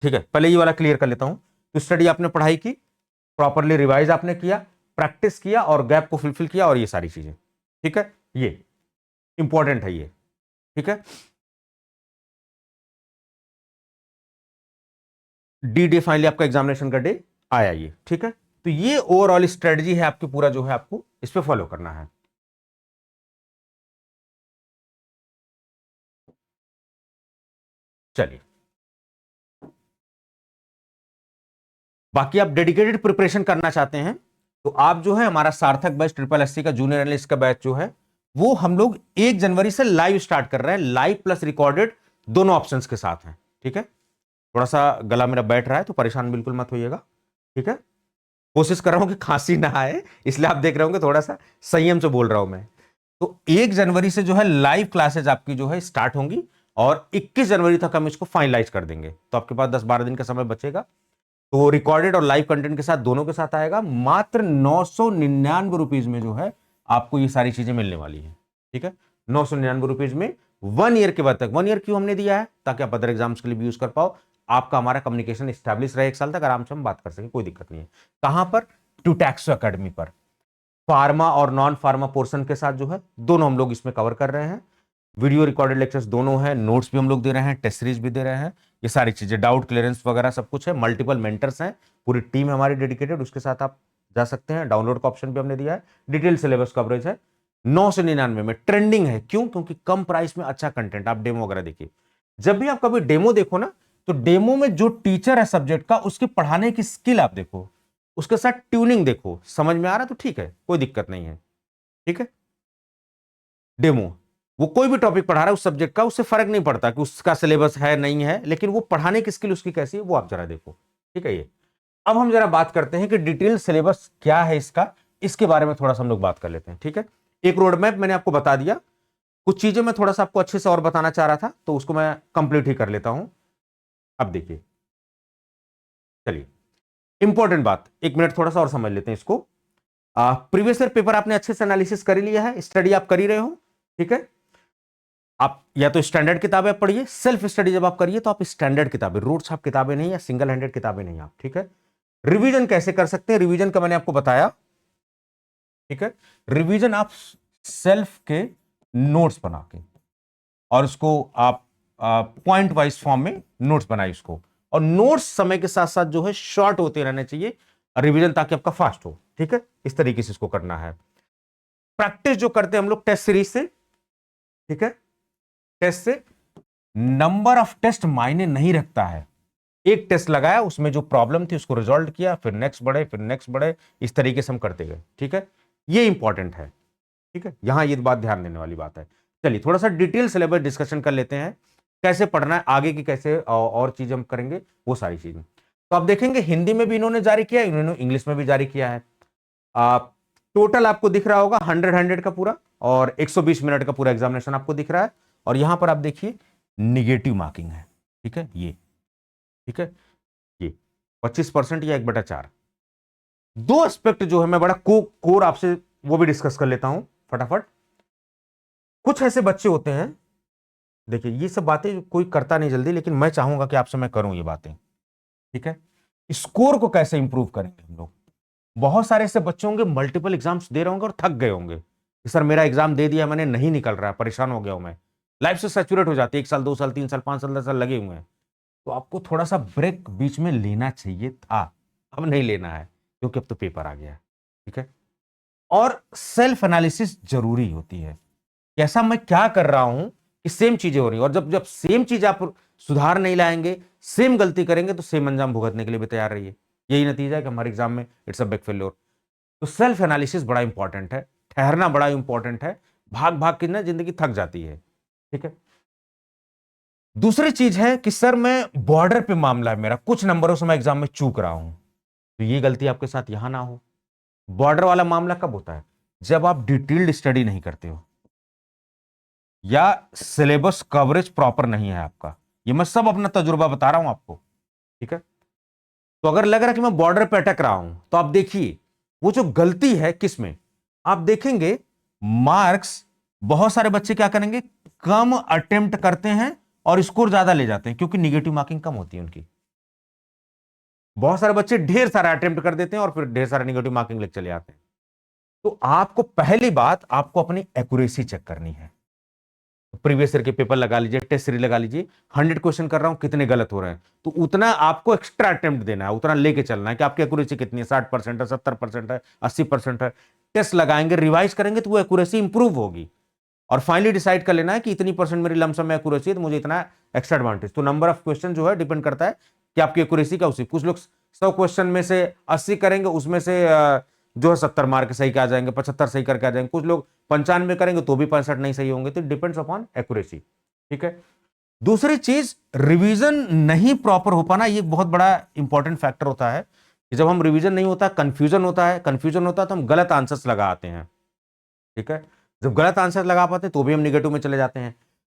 ठीक है। पहले ये वाला क्लियर कर लेता हूं। तो स्टडी आपने पढ़ाई की, प्रॉपरली रिवाइज आपने किया, प्रैक्टिस किया और गैप को फुलफिल किया, और ये सारी चीजें, ठीक है। ये इंपॉर्टेंट है ये, ठीक है। डी डे फाइनली आपका एग्जामिनेशन का डे आया ये, ठीक है। तो ये ओवरऑल स्ट्रेटजी है आपकी, पूरा जो है आपको इस पे फॉलो करना है। चलिए, बाकी आप डेडिकेटेड प्रिपरेशन करना चाहते हैं तो आप जो है हमारा सार्थक बैच ट्रिपल एससी का जूनियर एनालिस्ट का बैच जो है वो हम लोग 1 जनवरी से लाइव स्टार्ट कर रहे हैं, लाइव प्लस रिकॉर्डेड दोनों ऑप्शंस के साथ हैं, ठीक है। थोड़ा सा गला मेरा बैठ रहा है तो परेशान बिल्कुल मत होइएगा, ठीक है। कोशिश कर रहा हूं कि खांसी ना आए, इसलिए आप देख रहे होंगे थोड़ा सा संयम से बोल रहा हूं मैं। तो 1 जनवरी से जो है लाइव क्लासेज आपकी जो है स्टार्ट होंगी और 21 जनवरी तक हम इसको फाइनलाइज कर देंगे। तो आपके पास 10-12 दिन का समय बचेगा। तो रिकॉर्डेड और लाइव कंटेंट के साथ दोनों के साथ आएगा। मात्र 999 रुपीज में जो है आपको ये सारी चीजें मिलने वाली है। ठीक है, 999 रुपीज में 1 ईयर के बाद तक। 1 ईयर क्यों हमने दिया है? ताकि आप अदर एग्जाम्स के लिए भी यूज कर पाओ, आपका हमारा कम्युनिकेशन स्टैब्लिश रहे 1 साल तक, आराम से हम बात कर सके, कोई दिक्कत नहीं है। कहां पर? टूटैक्सो एकेडमी पर। फार्मा और नॉन फार्मा पोर्शन के साथ जो है दोनों हम लोग इसमें कवर कर रहे हैं। वीडियो रिकॉर्डेड लेक्चर्स दोनों हैं, नोट्स भी हम लोग दे रहे हैं, टेस्ट सीरीज भी दे रहे हैं, ये सारी चीजें, डाउट क्लियरेंस वगैरह सब कुछ है। मल्टीपल मेंटर्स हैं, पूरी टीम है हमारी डेडिकेटेड, उसके साथ आप जा सकते हैं। डाउनलोड का ऑप्शन भी हमने दिया है। डिटेल सिलेबस कवरेज है। 999 में ट्रेंडिंग है। क्यों? क्योंकि कम प्राइस में अच्छा कंटेंट। आप डेमो वगैरह देखिए, जब भी आप कभी डेमो देखो ना, तो डेमो में जो टीचर है सब्जेक्ट का, उसके पढ़ाने की स्किल आप देखो, उसके साथ ट्यूनिंग देखो, समझ में आ रहा तो ठीक है, कोई दिक्कत नहीं है। ठीक है, डेमो वो कोई भी टॉपिक पढ़ा रहा है उस सब्जेक्ट का, उससे फर्क नहीं पड़ता कि उसका सिलेबस है नहीं है, लेकिन वो पढ़ाने की स्किल उसकी कैसी है वो आप जरा देखो। ठीक है, ये अब हम जरा बात करते हैं कि डिटेल सिलेबस क्या है इसका, इसके बारे में थोड़ा सा हम लोग बात कर लेते हैं। ठीक है, एक रोड मैप मैंने आपको बता दिया, कुछ चीजें मैं थोड़ा सा आपको अच्छे से और बताना चाह रहा था, तो उसको मैं कंप्लीट ही कर लेता हूं। अब देखिए, चलिए इंपॉर्टेंट बात, 1 मिनट थोड़ा सा और समझ लेते हैं इसको। प्रीवियस ईयर पेपर आपने अच्छे से एनालिसिस कर ही लिया है, स्टडी आप कर ही रहे हो। ठीक है, आप या तो स्टैंडर्ड किताबें पढ़िए, सेल्फ स्टडी जब आप करिए तो आप स्टैंडर्ड किताबें, रोड छाप किताबें नहीं, या सिंगल हैंडेड किताबें नहीं आप। ठीक है, रिवीजन कैसे कर सकते हैं? रिवीजन का मैंने आपको बताया। ठीक है, रिवीजन आप सेल्फ के नोट्स बना के, और उसको आप पॉइंट वाइज फॉर्म में नोट्स बनाइए उसको, और नोट्स समय के साथ साथ जो है शॉर्ट होते रहने चाहिए रिवीजन, ताकि आपका फास्ट हो। ठीक है, इस तरीके से इसको करना है। प्रैक्टिस जो करते हैं हम लोग टेस्ट सीरीज से। ठीक है, टेस्ट से नंबर ऑफ टेस्ट मायने नहीं रखता है। एक टेस्ट लगाया, उसमें जो प्रॉब्लम थी उसको रिजॉल्व किया, फिर नेक्स्ट बढ़े, फिर नेक्स्ट बढ़े, इस तरीके से हम करते गए। ठीक है, ये इंपॉर्टेंट है। ठीक है, यहां ये बात ध्यान देने वाली बात है। चलिए थोड़ा सा डिटेल सिलेबस डिस्कशन कर लेते हैं, कैसे पढ़ना है आगे की, कैसे और चीजें हम करेंगे वो सारी चीजें। तो आप देखेंगे हिंदी में भी इन्होंने जारी किया, इन्होंने इंग्लिश में भी जारी किया है। आप टोटल आपको दिख रहा होगा 100 का पूरा, और 120 मिनट का पूरा एग्जामिनेशन आपको दिख रहा है। और यहां पर आप देखिए निगेटिव मार्किंग है। ठीक है, ये ठीक है, ये 25% या 1/4। दो एस्पेक्ट जो है मैं बड़ा कोर आपसे वो भी डिस्कस कर लेता हूं फटाफट। कुछ ऐसे बच्चे होते हैं, देखिए ये सब बातें कोई करता नहीं जल्दी, लेकिन मैं चाहूंगा कि आपसे मैं करूं ये बातें। ठीक है, स्कोर को कैसे इंप्रूव करेंगे हम लोग। बहुत सारे ऐसे बच्चे होंगे मल्टीपल एग्जाम्स दे रहे होंगे और थक गए होंगे कि सर मेरा एग्जाम दे दिया मैंने, नहीं निकल रहा है, परेशान हो गया हूं मैं, लाइफ से सैचुरेट हो जाती है, 1 साल 2 साल 3 साल 5 साल 10 साल लगे हुए हैं। तो आपको थोड़ा सा ब्रेक बीच में लेना चाहिए था, अब नहीं लेना है, क्योंकि अब तो पेपर आ गया है। ठीक है, और सेल्फ एनालिसिस जरूरी होती है, कैसा मैं क्या कर रहा हूं कि सेम चीजें हो रही हैं, और जब जब सेम चीज आप सुधार नहीं लाएंगे, सेम गलती करेंगे, तो सेम अंजाम भुगतने के लिए भी तैयार रहिए। यही नतीजा है कि हमारे एग्जाम में इट्स अ बैक फेल्योर। तो सेल्फ एनालिसिस बड़ा इंपॉर्टेंट है, ठहरना बड़ा इंपॉर्टेंट है, भाग भाग के ना जिंदगी थक जाती है। ठीक है, दूसरी चीज है कि सर मैं बॉर्डर पे मामला है मेरा, कुछ नंबरों से मैं एग्जाम में चूक रहा हूं, तो ये गलती आपके साथ यहां ना हो। बॉर्डर वाला मामला कब होता है? जब आप डिटेल्ड स्टडी नहीं करते हो, या सिलेबस कवरेज प्रॉपर नहीं है आपका। ये मैं सब अपना तजुर्बा बता रहा हूं आपको। ठीक है, तो अगर लग रहा है कि मैं बॉर्डर पे अटक रहा हूं, तो आप देखिए वो जो गलती है किस में, आप देखेंगे मार्क्स, बहुत सारे बच्चे क्या करेंगे, कम अटेम्प्ट करते हैं और स्कोर ज्यादा ले जाते हैं, क्योंकि निगेटिव मार्किंग कम होती है उनकी। बहुत सारे बच्चे ढेर सारा अटेम्प्ट कर देते हैं और फिर ढेर सारा निगेटिव मार्किंग लेके चले आते हैं। तो आपको पहली बात, आपको अपनी एक्यूरेसी चेक करनी है। प्रीवियस ईयर के पेपर लगा लीजिए, टेस्ट सीरीज लगा लीजिए, 100 क्वेश्चन कर रहा हूं, कितने गलत हो रहे हैं, तो उतना आपको एक्स्ट्रा अटेम्प्ट देना है, उतना लेके चलना है कि आपकी एक्यूरेसी कितनी है, 60% है, 70% है, 80% है। टेस्ट लगाएंगे, रिवाइज करेंगे, तो वो एक्यूरेसी इंप्रूव होगी, और फाइनली डिसाइड कर लेना है कि इतनी परसेंट मेरी लमसम में एक्यूरेसी है, तो मुझे इतना एक्स्ट्रा एडवांटेज। तो नंबर ऑफ क्वेश्चन जो है डिपेंड करता है कि आपकी एक्यूरेसी क्या उसी। कुछ लोग 100 क्वेश्चन में से 80 करेंगे, उसमें से जो है 70 मार्क सही के आ जाएंगे, 75 सही करके आ जाएंगे। कुछ लोग 95 करेंगे तो भी 65 नहीं सही होंगे। तो डिपेंड्स अपॉन एक्यूरेसी। ठीक है, दूसरी चीज, रिवीजन नहीं प्रॉपर हो पाना, ये बहुत बड़ा इंपॉर्टेंट फैक्टर होता है। कि जब हम रिवीजन नहीं होता, कंफ्यूजन होता है तो हम गलत आंसर्स लगा आते हैं, ठीक है। जब गलत आंसर लगा पाते हैं तो भी हम निगेटिव में चले जाते हैं।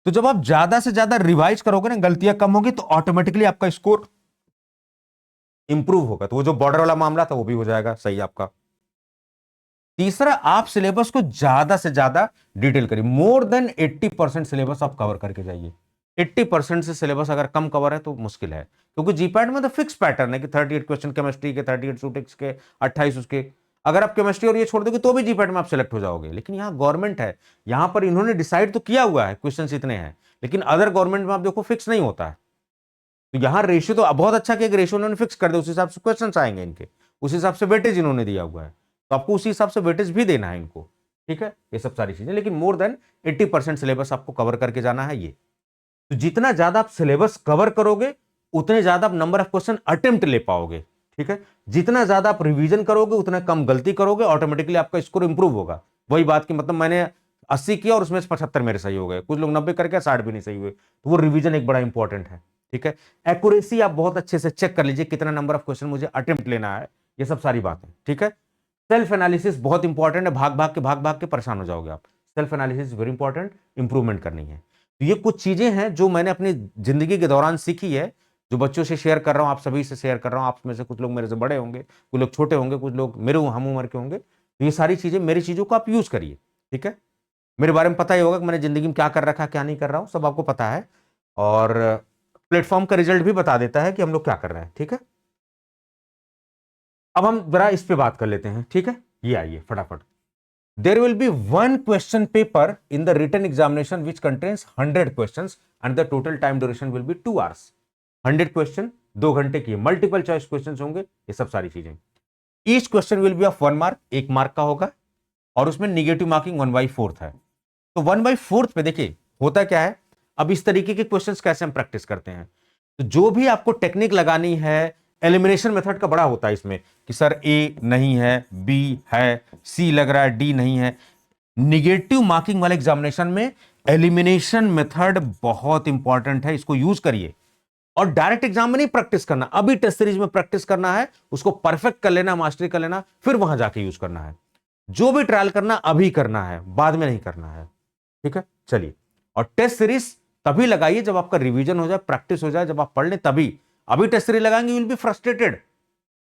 तो जब आप ज्यादा से ज्यादा रिवाइज करोगे ना, गलतियां कम होगी, तो ऑटोमेटिकली आपका स्कोर इंप्रूव होगा। तो वो जो बॉर्डर वाला मामला था वो भी हो जाएगा सही आपका। तीसरा, आप सिलेबस को ज्यादा से ज्यादा डिटेल करिए। मोर देन 80% सिलेबस आप कवर करके जाइए। 80% से सिलेबस अगर कम कवर है तो मुश्किल है, क्योंकि जीपैट में तो फिक्स पैटर्न है कि 38 क्वेश्चन केमिस्ट्री के, 38 सूटिक्स के, 28 उसके। अगर आप केमिस्ट्री और ये छोड़ दोगे तो भी जीपैट में आप सिलेक्ट हो जाओगे। लेकिन यहाँ गवर्नमेंट है, यहां पर इन्होंने डिसाइड तो किया हुआ है क्वेश्चन इतने हैं, लेकिन अदर गवर्नमेंट में आप देखो फिक्स नहीं होता है। तो यहां रेशियो तो बहुत अच्छा कि रेशियो उन्होंने फिक्स कर दिया, उस हिसाब से क्वेश्चन आएंगे इनके, उस हिसाब से वेटेज इन्होंने दिया हुआ है, तो आपको उसी हिसाब से वेटेज भी देना है इनको, ठीक है। ये सब सारी चीजें, लेकिन मोर देन 80% सिलेबस आपको कवर करके जाना है ये। तो जितना ज्यादा आप सिलेबस कवर करोगे उतने ज्यादा आप नंबर ऑफ क्वेश्चन अटेम्प्ट ले पाओगे, ठीक है। जितना ज्यादा आप रिवीजन करोगे उतना कम गलती करोगे, ऑटोमेटिकली आपका स्कोर इंप्रूव होगा। वही बात की मतलब मैंने 80 किया और उसमें से 75 मेरे सही हो गए, कुछ लोग 90 करके 60 भी नहीं सही हुए, तो वो रिवीजन एक बड़ा इंपॉर्टेंट है, ठीक है। एक्यूरेसी आप बहुत अच्छे से चेक कर लीजिए, कितना नंबर ऑफ क्वेश्चन मुझे अटेम्प्ट लेना है, ये सब सारी बातें, ठीक है। सेल्फ एनालिसिस बहुत इंपॉर्टेंट है, भाग भाग के परेशान हो जाओगे आप। Self analysis very important, improvement करनी है। तो ये कुछ चीजें हैं जो मैंने अपनी जिंदगी के दौरान सीखी है, जो बच्चों से शेयर कर रहा हूं, आप सभी से शेयर कर रहा हूं। आप में से कुछ लोग मेरे से बड़े होंगे, कुछ लोग छोटे होंगे, कुछ लोग मेरे हम उम्र के होंगे। तो ये सारी चीजें, मेरी चीजों को आप यूज करिए, ठीक है। मेरे बारे में पता ही होगा कि मैंने जिंदगी में क्या कर रखा, क्या नहीं कर रहा हूं, सब आपको पता है। और प्लेटफॉर्म का रिजल्ट भी बता देता है कि हम लोग क्या कर रहे हैं, ठीक है। अब हम जरा इस पे बात कर लेते हैं, ठीक है। ये आइए फटाफट। There will be one question paper in the written examination which contains 100 questions and the total time duration will be 2 hours. 100 question 2 घंटे की, मल्टीपल चॉइस क्वेश्चंस होंगे, ये सब सारी चीजें। Each question will be of 1 mark, 1 mark का होगा, और उसमें निगेटिव मार्किंग 1/4 है। तो 1/4 पे देखिए होता क्या है। अब इस तरीके के क्वेश्चंस कैसे हम प्रैक्टिस करते हैं, तो जो भी आपको टेक्निक लगानी है, एलिमिनेशन मेथड का बड़ा होता है इसमें, कि सर ए नहीं है, बी है, सी लग रहा है, डी नहीं है। निगेटिव मार्किंग वाले एग्जामिनेशन में एलिमिनेशन मेथड बहुत इंपॉर्टेंट है, इसको यूज करिए। और डायरेक्ट एग्जाम में नहीं प्रैक्टिस करना, अभी टेस्ट सीरीज में प्रैक्टिस करना है, उसको परफेक्ट कर लेना, मास्टरी कर लेना, फिर वहां जाके यूज करना है। जो भी ट्रायल करना अभी करना है, बाद में नहीं करना है, ठीक है। चलिए, और टेस्ट सीरीज तभी लगाइए जब आपका रिवीजन हो जाए, प्रैक्टिस हो जाए, जब आप पढ़ लें तभी। अभी टेस्ट सीरीज लगाएंगे, विल बी फ्रस्ट्रेटेड,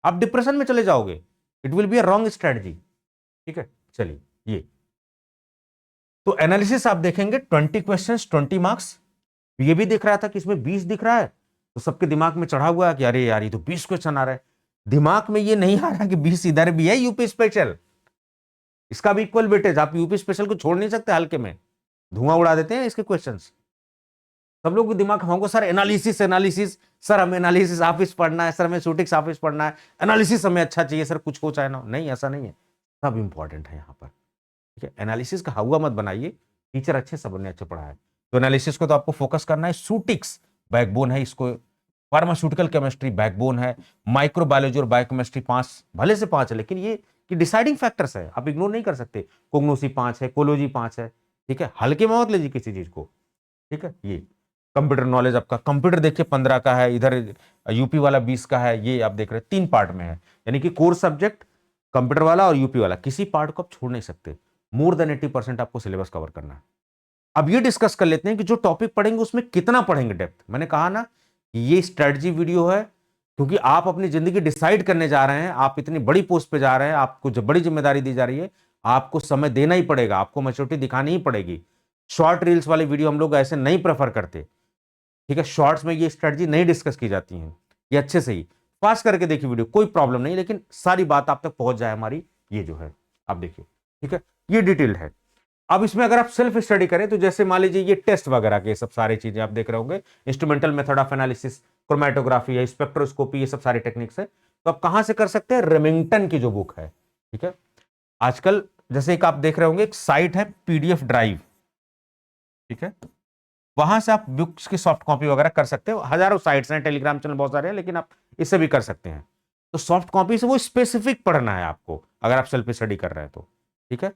आप डिप्रेशन में चले जाओगे, it will be a wrong strategy, ठीक है। चलिए, ये तो एनालिसिस आप देखेंगे 20 क्वेश्चंस 20 मार्क्स। ये भी दिख रहा था कि इसमें 20 दिख रहा है, तो सबके दिमाग में चढ़ा हुआ है कि अरे यार ये तो 20 क्वेश्चन आ रहा है। दिमाग में ये नहीं आ रहा कि 20 इधर भी है, यूपी स्पेशल, इसका भी इक्वल वेटेज। आप यूपी स्पेशल को छोड़ नहीं सकते हल्के में, धुआं उड़ा देते हैं इसके क्वेश्चंस। सब लोग दिमाग हमको सर एनालिसिस एनालिसिस, सर हमें एनालिसिस ऑफिस पढ़ना है, सर हमें शूटिंग्स ऑफिस पढ़ना है, एनालिसिस हमें अच्छा चाहिए सर, कुछ हो चाहे ना। नहीं, ऐसा नहीं है, सब इंपॉर्टेंट है यहाँ पर, ठीक है। एनालिसिस का हवा मत बनाइए, टीचर अच्छे सब ने अच्छे पढ़ा है, तो एनालिसिस को तो आपको फोकस करना है। शूटिक्स बैकबोन है, इसको फार्मास्यूटिकल केमिस्ट्री बैकबोन है, माइक्रोबायोलॉजी और बायोकेमिस्ट्री 5 भले से 5 है, लेकिन ये कि डिसाइडिंग फैक्टर्स है, आप इग्नोर नहीं कर सकते। कोग्नोसी 5 है, कोलोजी 5 है, ठीक है। हल्के में मत लीजिए किसी चीज को, ठीक है। ये कंप्यूटर नॉलेज आपका, कंप्यूटर देखिए 15 का है, इधर यूपी वाला 20 का है। ये आप देख रहे हैं 3 पार्ट में है, यानी कि कोर सब्जेक्ट कंप्यूटर वाला और यूपी वाला, किसी पार्ट को आप छोड़ नहीं सकते। मोर देन 80% आपको सिलेबस कवर करना है। अब ये डिस्कस कर लेते हैं कि जो टॉपिक पढ़ेंगे उसमें कितना पढ़ेंगे डेप्थ। मैंने कहा ना ये स्ट्रेटजी वीडियो है, क्योंकि आप अपनी जिंदगी डिसाइड करने जा रहे हैं, आप इतनी बड़ी पोस्ट पे जा रहे हैं, आपको जब बड़ी जिम्मेदारी दी जा रही है, आपको समय देना ही पड़ेगा, आपको मैच्योरिटी दिखानी ही पड़ेगी। शॉर्ट रील्स वाली वीडियो हम लोग ऐसे नहीं प्रेफर करते, ठीक है। शॉर्ट्स में ये स्ट्रेटजी नहीं डिस्कस की जाती है, ये अच्छे से ही पास करके देखिए वीडियो, कोई प्रॉब्लम नहीं, लेकिन सारी बात आप तक पहुंच जाए हमारी, ये जो है आप देखिए, ठीक है। ये डिटेल्ड है। अब इसमें अगर आप सेल्फ स्टडी करें तो जैसे मान लीजिए ये टेस्ट वगैरह के सब सारी चीजें आप देख रहे होंगे, instrumental method of analysis, chromatography है, स्पेक्ट्रोस्कोपी, ये सब सारी टेक्निक्स है, तो आप कहां से कर सकते हैं, रेमिंगटन की जो बुक है, ठीक है। आजकल जैसे एक आप देख रहे होंगे, एक साइट है पीडीएफ ड्राइव, ठीक है, वहां से आप बुक्स की सॉफ्ट कॉपी वगैरह कर सकते हो। हजारों साइट्स हैं, टेलीग्राम चैनल बहुत सारे हैं, लेकिन आप इससे भी कर सकते हैं। तो सॉफ्ट कॉपी से वो स्पेसिफिक पढ़ना है आपको, अगर आप सेल्फ स्टडी कर रहे हैं तो, ठीक है।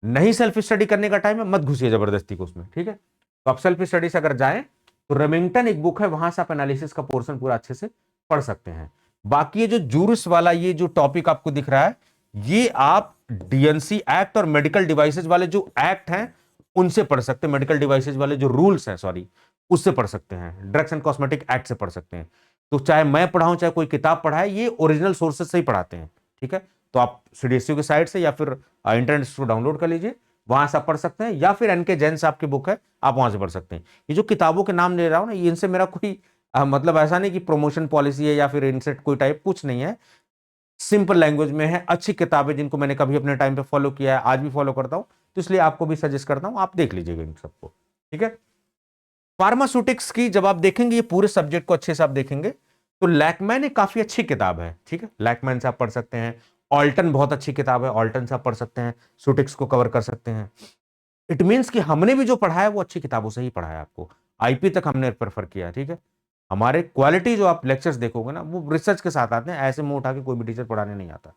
नहीं सेल्फ स्टडी करने का टाइम है, मत घुसिए जबरदस्ती को उसमें, ठीक है। तो आप सेल्फ स्टडी से अगर जाएं तो रेमिंगटन एक बुक है, वहां से आप एनालिसिस का पोर्शन पूरा अच्छे से पढ़ सकते हैं। बाकी ये जो जूरिस वाला ये जो टॉपिक आपको दिख रहा है, ये आप डीएनसी एक्ट और मेडिकल डिवाइसेज वाले जो एक्ट हैं उनसे पढ़ सकते हैं, मेडिकल डिवाइसेज वाले जो रूल्स हैं, सॉरी, उससे पढ़ सकते हैं, ड्रग्स एंड कॉस्मेटिक एक्ट से पढ़ सकते हैं। तो चाहे मैं पढ़ाऊं चाहे कोई किताब पढ़ाए, ये ओरिजिनल सोर्सेज से ही पढ़ाते हैं, ठीक है। तो आप सीडीएसयू की साइट से या फिर इंटरनेट से डाउनलोड कर लीजिए, वहां से आप पढ़ सकते हैं, या फिर एनके जैन साहब की बुक है, आप वहां से पढ़ सकते हैं। ये जो किताबों के नाम ले रहा हूं ना, ये इनसे मेरा कोई मतलब ऐसा नहीं कि प्रमोशन पॉलिसी है या फिर इनसे कोई टाइप, कुछ नहीं है। सिंपल लैंग्वेज में है, अच्छी किताबें जिनको मैंने कभी अपने टाइम पे फॉलो किया है, आज भी फॉलो करता हूं, तो इसलिए आपको भी सजेस्ट करता हूं, आप देख लीजिएगा इन सबको, ठीक है। फार्मास्यूटिक्स की जब आप देखेंगे ये पूरे सब्जेक्ट को अच्छे से आप देखेंगे, तो लैकमैन एक काफी अच्छी किताब है, ठीक है, लैकमैन से आप पढ़ सकते हैं। ऑल्टन बहुत अच्छी किताब है, ऑल्टन से आप पढ़ सकते हैं, सुटिक्स को कवर कर सकते हैं। इट मीन्स कि हमने भी जो पढ़ा है वो अच्छी किताबों से ही पढ़ा है, आपको आईपी तक हमने प्रेफर किया है, ठीक है। हमारे क्वालिटी जो आप लेक्चर्स देखोगे ना, वो रिसर्च के साथ आते हैं, ऐसे मुंह उठा के कोई भी टीचर पढ़ाने नहीं आता।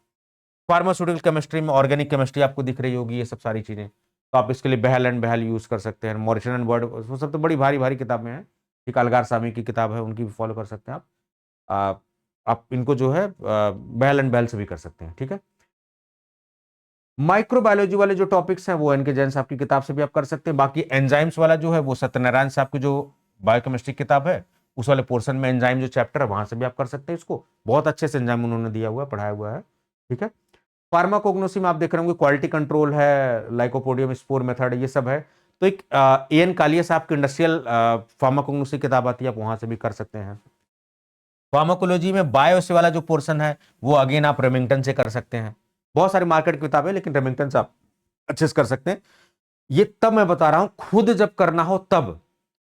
फार्मास्यूटिकल केमिस्ट्री में ऑर्गेनिक केमिस्ट्री आपको दिख रही होगी, ये सब सारी चीजें, तो आप इसके लिए बेहल एंड बेहल यूज कर सकते हैं। मॉरिसन एंड वर्ड, वो सब तो बड़ी भारी भारी किताबें हैं, एक अलगार सामी की किताब है, उनकी भी फॉलो कर सकते हैं आप। आप इनको जो है बेहल एंड बेहल से भी कर सकते हैं, ठीक है। माइक्रोबायोलॉजी वाले जो टॉपिक्स हैं वो एनके जैन साहब की किताब से भी आप कर सकते हैं। बाकी एंजाइम्स वाला जो है वो सत्यनारायण साहब की जो बायोकेमिस्ट्री किताब है, उस वाले पोर्शन में एंजाइम जो चैप्टर है वहां से भी आप कर सकते हैं इसको, बहुत अच्छे से एंजाइम उन्होंने दिया हुआ है, पढ़ाया हुआ है, ठीक है। फार्माकोग्नोसी में आप देख रहे होंगे क्वालिटी कंट्रोल है, लाइकोपोडियम स्पोर मेथड, ये सब है। तो एक एन कालिया साहब की इंडस्ट्रियल फार्माकोग्नोसी किताब आती है, आप वहां से भी कर सकते हैं। फार्माकोलॉजी में बायोस वाला जो पोर्शन है वो अगेन आप रेमिंगटन से कर सकते हैं। बहुत सारी मार्केट की किताबें, लेकिन रेमिंगटन से आप अच्छे से कर सकते हैं। ये तब मैं बता रहा हूं, खुद जब करना हो तब।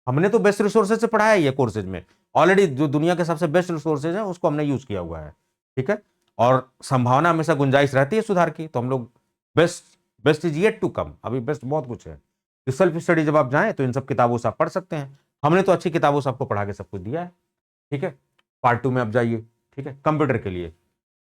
हमने तो बेस्ट रिसोर्सेज से पढ़ा है ये कोर्सेज में, ऑलरेडी जो दुनिया के सबसे बेस्ट रिसोर्सेज है उसको हमने यूज किया हुआ है, ठीक है। और संभावना हमेशा गुंजाइश रहती है सुधार की, तो हम लोग best best is yet to come, अभी बेस्ट बहुत कुछ है। तो सेल्फ स्टडी जब आप जाएं तो इन सब किताबों से आप पढ़ सकते हैं, हमने तो अच्छी किताबों से आपको पढ़ा के सब कुछ दिया है, ठीक है। पार्ट 2 में आप जाइए, ठीक है, कंप्यूटर के लिए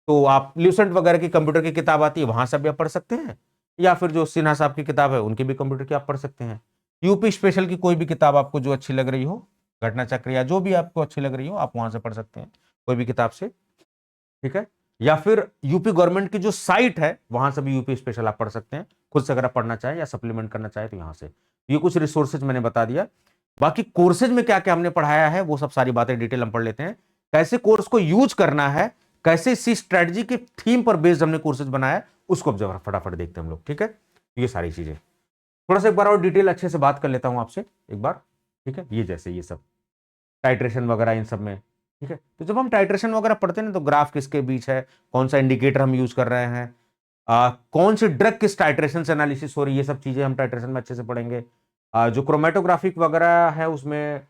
तो आप ल्यूसेंट वगैरह की कंप्यूटर की किताब आती है, वहां से भी आप पढ़ सकते हैं, या फिर जो सिन्हा साहब की किताब है उनकी भी कंप्यूटर की आप पढ़ सकते हैं। यूपी स्पेशल की कोई भी किताब आपको जो अच्छी लग रही हो, घटना चक्र या जो भी आपको अच्छी लग रही हो, आप वहां से पढ़ सकते हैं कोई भी किताब से, ठीक है। या फिर यूपी गवर्नमेंट की जो साइट है वहां से भी यूपी स्पेशल आप पढ़ सकते हैं, खुद से अगर आप पढ़ना चाहें या सप्लीमेंट करना चाहें तो यहां से। ये कुछ रिसोर्सेज मैंने बता दिया। बाकी कोर्सेज में क्या क्या हमने पढ़ाया है वो सब सारी बातें डिटेल हम पढ़ लेते हैं, कैसे कोर्स को यूज करना है, कैसे इसी स्ट्रेटजी के थीम पर बेस्ड हमने कोर्सेज बनाया, उसको अब जरा फटाफट देखते हैं हम लोग, ठीक है। ये सारी चीजें थोड़ा सा एक बार और डिटेल अच्छे से बात कर लेता हूं आपसे एक बार, ठीक है। ये जैसे ये सब टाइट्रेशन वगैरह इन सब में, ठीक है। तो जब हम टाइट्रेशन वगैरह पढ़ते हैं ना, तो ग्राफ किसके बीच है, कौन सा इंडिकेटर हम यूज कर रहे हैं, कौन सी ड्रग किस टाइट्रेशन से एनालिसिस हो रही है, ये सब चीजें हम टाइट्रेशन में अच्छे से पढ़ेंगे। जो क्रोमेटोग्राफिक वगैरह है उसमें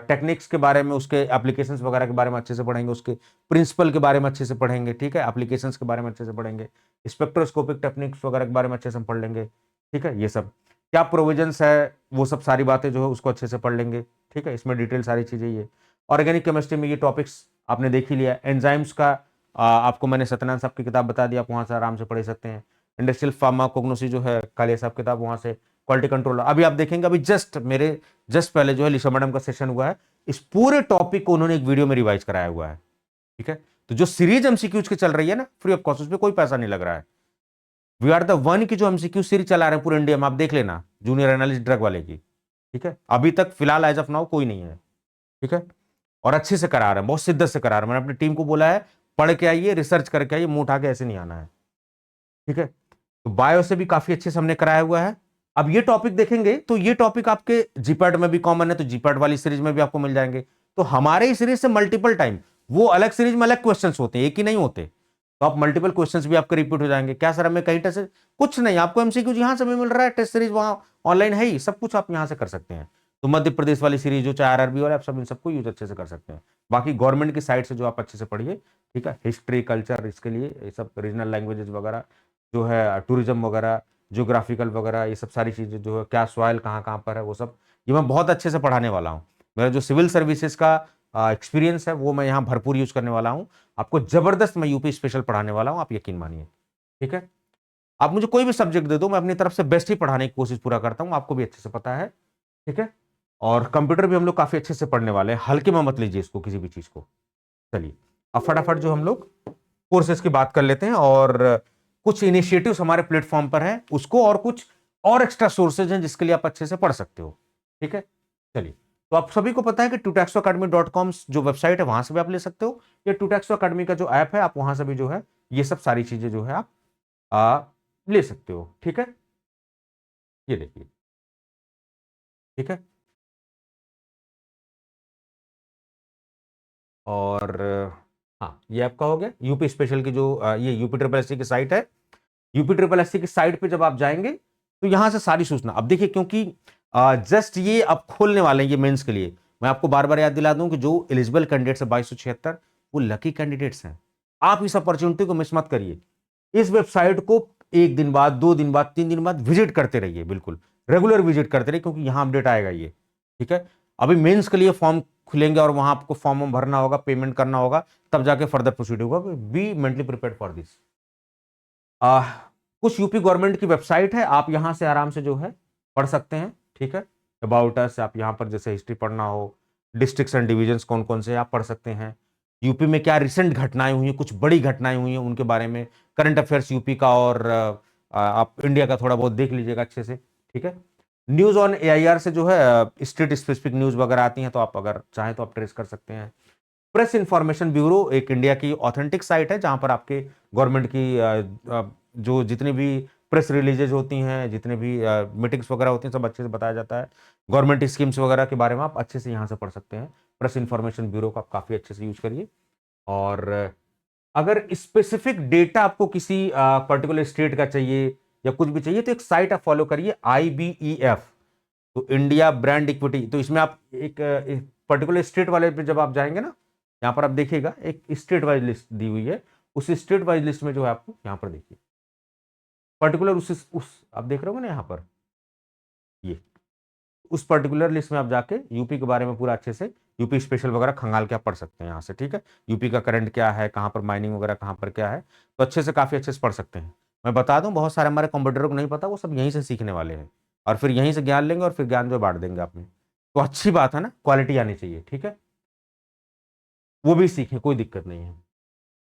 टेक्निक्स के बारे में, उसके एप्लीकेशंस वगैरह के बारे में अच्छे से पढ़ेंगे, उसके प्रिंसिपल के बारे में अच्छे से पढ़ेंगे, ठीक है, एप्लीकेशंस के बारे में अच्छे से पढ़ेंगे, स्पेक्ट्रोस्कोपिक टेक्निक्स वगैरह के बारे में अच्छे से हम पढ़ लेंगे, ठीक है। ये सब क्या प्रोविजंस है वो सब सारी बातें जो है उसको अच्छे से पढ़ लेंगे, ठीक है। इसमें डिटेल सारी चीजें ये ऑर्गेनिक केमिस्ट्री में ये टॉपिक्स आपने देख ही लिया। एंजाइम्स का आपको मैंने सत्यनारायण साहब की किताब बता दी, आप वहां से आराम से पढ़ सकते हैं। इंडस्ट्रियल फार्माकोग्नोसी जो है कालिया साहब किताब, वहां से क्वालिटी कंट्रोल। अभी आप देखेंगे, अभी जस्ट पहले जो है लिशा मैडम का सेशन हुआ है, इस पूरे टॉपिक को उन्होंने एक वीडियो में रिवाइज कराया हुआ है, ठीक है। तो जो सीरीज एमसीक्यूज की चल रही है ना, फ्री ऑफ कॉस्ट, उस पर कोई पैसा नहीं लग रहा है। वी आर द वन की जो एमसीक्यू सीरीज चला रहे हैं पूरे इंडिया में, आप देख लेना, जूनियर एनालिस्ट ड्रग वाले की, ठीक है। अभी तक फिलहाल एज ऑफ नाउ कोई नहीं है, ठीक है। और अच्छे से करा रहे हैं, बहुत शिद्दत से करा रहे हैं। मैंने अपनी टीम को बोला है पढ़ के आइए, रिसर्च करके आइए, मुंह उठा के ऐसे नहीं आना है, ठीक है। तो बायो से भी काफी अच्छे से हमने कराया हुआ है। अब ये टॉपिक देखेंगे तो ये टॉपिक आपके जीपैट में भी कॉमन है, तो जीपैट वाली सीरीज में भी आपको मिल जाएंगे। तो हमारे इस सीरीज से मल्टीपल टाइम, वो अलग सीरीज में अलग क्वेश्चंस होते हैं, एक ही नहीं होते, तो आप मल्टीपल क्वेश्चंस भी आपके रिपीट हो जाएंगे। क्या सर हमें कहीं टेस्ट, कुछ नहीं, आपको एमसीक्यू यहां से भी मिल रहा है, टेस्ट सीरीज वहां ऑनलाइन है ही, सब कुछ आप यहां से कर सकते हैं। तो मध्य प्रदेश वाली सीरीज जो चाहे आरआरबी वाले, आप सब इन सबको यूज अच्छे से कर सकते हैं। बाकी गवर्नमेंट की साइड से जो आप अच्छे से पढ़िए, ठीक है। हिस्ट्री कल्चर, इसके लिए ये सब रीजनल लैंग्वेजेस वगैरह जो है, टूरिज्म वगैरह, जियोग्राफिकल वगैरह, ये सब सारी चीजें जो है, क्या सॉइल कहाँ कहाँ पर है, वो सब ये मैं बहुत अच्छे से पढ़ाने वाला हूँ। मेरा जो सिविल सर्विसेज का एक्सपीरियंस है वो मैं यहाँ भरपूर यूज करने वाला हूँ। आपको जबरदस्त मैं यूपी स्पेशल पढ़ाने वाला हूँ, आप यकीन मानिए, ठीक है। आप मुझे कोई भी सब्जेक्ट दे दो, मैं अपनी तरफ से बेस्ट ही पढ़ाने की कोशिश पूरा करता हूँ, आपको भी अच्छे से पता है, ठीक है। और कंप्यूटर भी हम लोग काफी अच्छे से पढ़ने वाले हैं, हल्के में मत लीजिए इसको, किसी भी चीज को। चलिए अब फटाफट जो हम लोग कोर्सेज की बात कर लेते हैं और कुछ इनिशिएटिव्स हमारे प्लेटफॉर्म पर हैं उसको, और कुछ और एक्स्ट्रा सोर्सेज हैं जिसके लिए आप अच्छे से पढ़ सकते हो। ठीक है, चलिए। तो आप सभी को पता है कि tutoxacademy.com जो वेबसाइट है वहां से भी आप ले सकते हो, या टूटैक्सो अकेडमी का जो ऐप है आप वहां से भी जो है ये सब सारी चीजें जो है आप ले सकते हो। ठीक है, ये देखिए। ठीक है, और हाँ, ये आपका हो गया यूपी स्पेशल की जो ये यूपी ट्रिपल एस सी की साइट है। यूपी ट्रिपल एस सी की साइट पे जब आप जाएंगे तो यहां से सारी सूचना अब देखिए, क्योंकि जस्ट ये अब खोलने वाले हैं ये मेंस के लिए। मैं आपको बार बार याद दिला दूं कि जो एलिजिबल कैंडिडेट्स है 2276 वो लकी कैंडिडेट्स हैं। आप इस अपॉर्चुनिटी को मिस मत करिए। इस वेबसाइट को एक दिन बाद, 2 दिन बाद, 3 दिन बाद विजिट करते रहिए, बिल्कुल रेगुलर विजिट करते रहिए, क्योंकि यहां अपडेट आएगा ये। ठीक है, अभी मेंस के लिए फॉर्म खुलेंगे और वहां आपको फॉर्म भरना होगा, पेमेंट करना होगा, तब जाके फर्दर प्रोसीड होगा। Be mentally prepared for this. कुछ यूपी गवर्नमेंट की वेबसाइट है, आप यहां से आराम से जो है पढ़ सकते हैं। ठीक है, अबाउट अस, आप यहां पर जैसे हिस्ट्री पढ़ना हो, डिस्ट्रिक्ट्स एंड डिविजन्स कौन कौन से आप पढ़ सकते हैं, यूपी में क्या रिसेंट घटनाएं हुई हैं, कुछ बड़ी घटनाएं हुई हैं उनके बारे में, करंट अफेयर्स यूपी का और आप इंडिया का थोड़ा बहुत देख लीजिएगा अच्छे से। ठीक है, न्यूज ऑन एआईआर से जो है स्टेट स्पेसिफिक न्यूज वगैरह आती हैं, तो आप अगर चाहें तो आप ट्रेस कर सकते हैं। प्रेस इंफॉर्मेशन ब्यूरो एक इंडिया की ऑथेंटिक साइट है जहां पर आपके गवर्नमेंट की जो जितनी भी प्रेस रिलीजेज होती हैं, जितने भी मीटिंग्स वगैरह होती हैं, सब अच्छे से बताया जाता है। गवर्नमेंट स्कीम्स वगैरह के बारे में आप अच्छे से यहाँ से पढ़ सकते हैं। प्रेस इंफॉर्मेशन ब्यूरो का आप काफ़ी अच्छे से यूज करिए। और अगर स्पेसिफिक डेटा आपको किसी पर्टिकुलर स्टेट का चाहिए या कुछ भी चाहिए, तो एक साइट आप फॉलो करिए, IBEF, तो इंडिया ब्रांड इक्विटी। तो इसमें आप एक पर्टिकुलर स्टेट वाले पे जब आप जाएंगे ना, यहाँ पर आप देखिएगा एक स्टेट वाइज लिस्ट दी हुई है। उस स्टेट वाइज लिस्ट में जो है आपको यहाँ पर देखिए पर्टिकुलर उस आप देख रहे हो ना यहाँ पर, ये उस पर्टिकुलर लिस्ट में आप जाके यूपी के बारे में पूरा अच्छे से यूपी स्पेशल वगैरह खंगाल के आप पढ़ सकते हैं यहाँ से। ठीक है, यूपी का करंट क्या है, कहाँ पर माइनिंग वगैरह कहाँ पर क्या है, तो अच्छे से काफ़ी अच्छे से पढ़ सकते हैं। मैं बता दूं, बहुत सारे हमारे कॉम्पिटिटरों को नहीं पता, वो सब यहीं से सीखने वाले हैं और फिर यहीं से ज्ञान लेंगे और फिर ज्ञान जो बांट देंगे आपने। तो अच्छी बात है ना, क्वालिटी आनी चाहिए। ठीक है, वो भी सीखें, कोई दिक्कत नहीं है।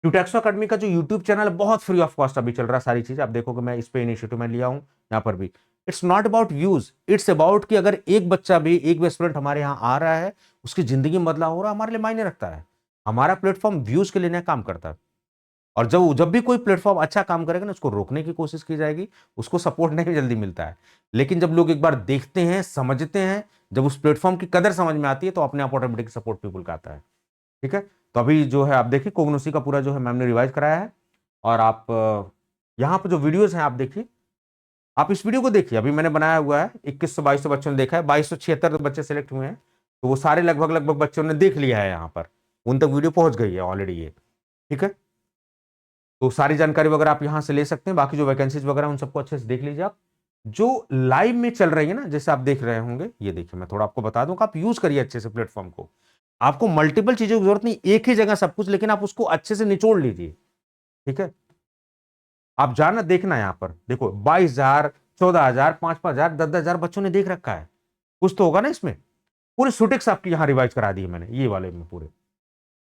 ट्यूटैक्सो अकेडमी का जो यूट्यूब चैनल है बहुत फ्री ऑफ कॉस्ट अभी चल रहा है, सारी चीज आप देखोगे, मैं इस पे इनिशिएटिव में लिया हूं यहाँ पर भी। It's not about views, it's about कि अगर एक बच्चा भी, एक भी स्टूडेंट हमारे यहाँ आ रहा है, उसकी जिंदगी में बदलाव हो रहा है, हमारे लिए मायने रखता है। हमारा प्लेटफॉर्म व्यूज के लिए काम करता है। और जब जब भी कोई प्लेटफॉर्म अच्छा काम करेगा ना, उसको रोकने की कोशिश की जाएगी, उसको सपोर्ट नहीं जल्दी मिलता है। लेकिन जब लोग एक बार देखते हैं, समझते हैं, जब उस प्लेटफॉर्म की कदर समझ में आती है, तो अपने आप ऑटोमेटिक सपोर्ट पीपल का आता है। ठीक है, तो अभी जो है आप देखिए कोग्नोसी का पूरा जो है मैम ने रिवाइज कराया है। और आप यहाँ पर जो वीडियोस हैं आप देखिए, आप इस वीडियो को देखिए, अभी मैंने बनाया हुआ है, 2100-2200 बच्चों ने देखा है, 2276 बच्चे सेलेक्ट हुए हैं, तो वो सारे लगभग लगभग बच्चों ने देख लिया है, यहाँ पर उन तक वीडियो पहुंच गई है ऑलरेडी ये। ठीक है, तो सारी जानकारी वगैरह आप यहां से ले सकते हैं। बाकी जो वैकेंसीज वगैरह उन सबको अच्छे से देख लीजिए आप, जो लाइव में चल रही है ना, जैसे आप देख रहे होंगे, ये देखिए मैं थोड़ा आपको बता दूं कि आप यूज करिए अच्छे से प्लेटफॉर्म को। आपको मल्टीपल चीजों की जरूरत नहीं, एक ही जगह सब कुछ, लेकिन आप उसको अच्छे से निचोड़ लीजिए। ठीक है, आप जाना देखना, यहां पर देखो 22,000, 14,000, 5,000, 10,000 बच्चों ने देख रखा है, कुछ तो होगा ना इसमें। पूरे सुटेक्स आपकी यहां रिवाइज करा दिए मैंने, ये वाले में पूरे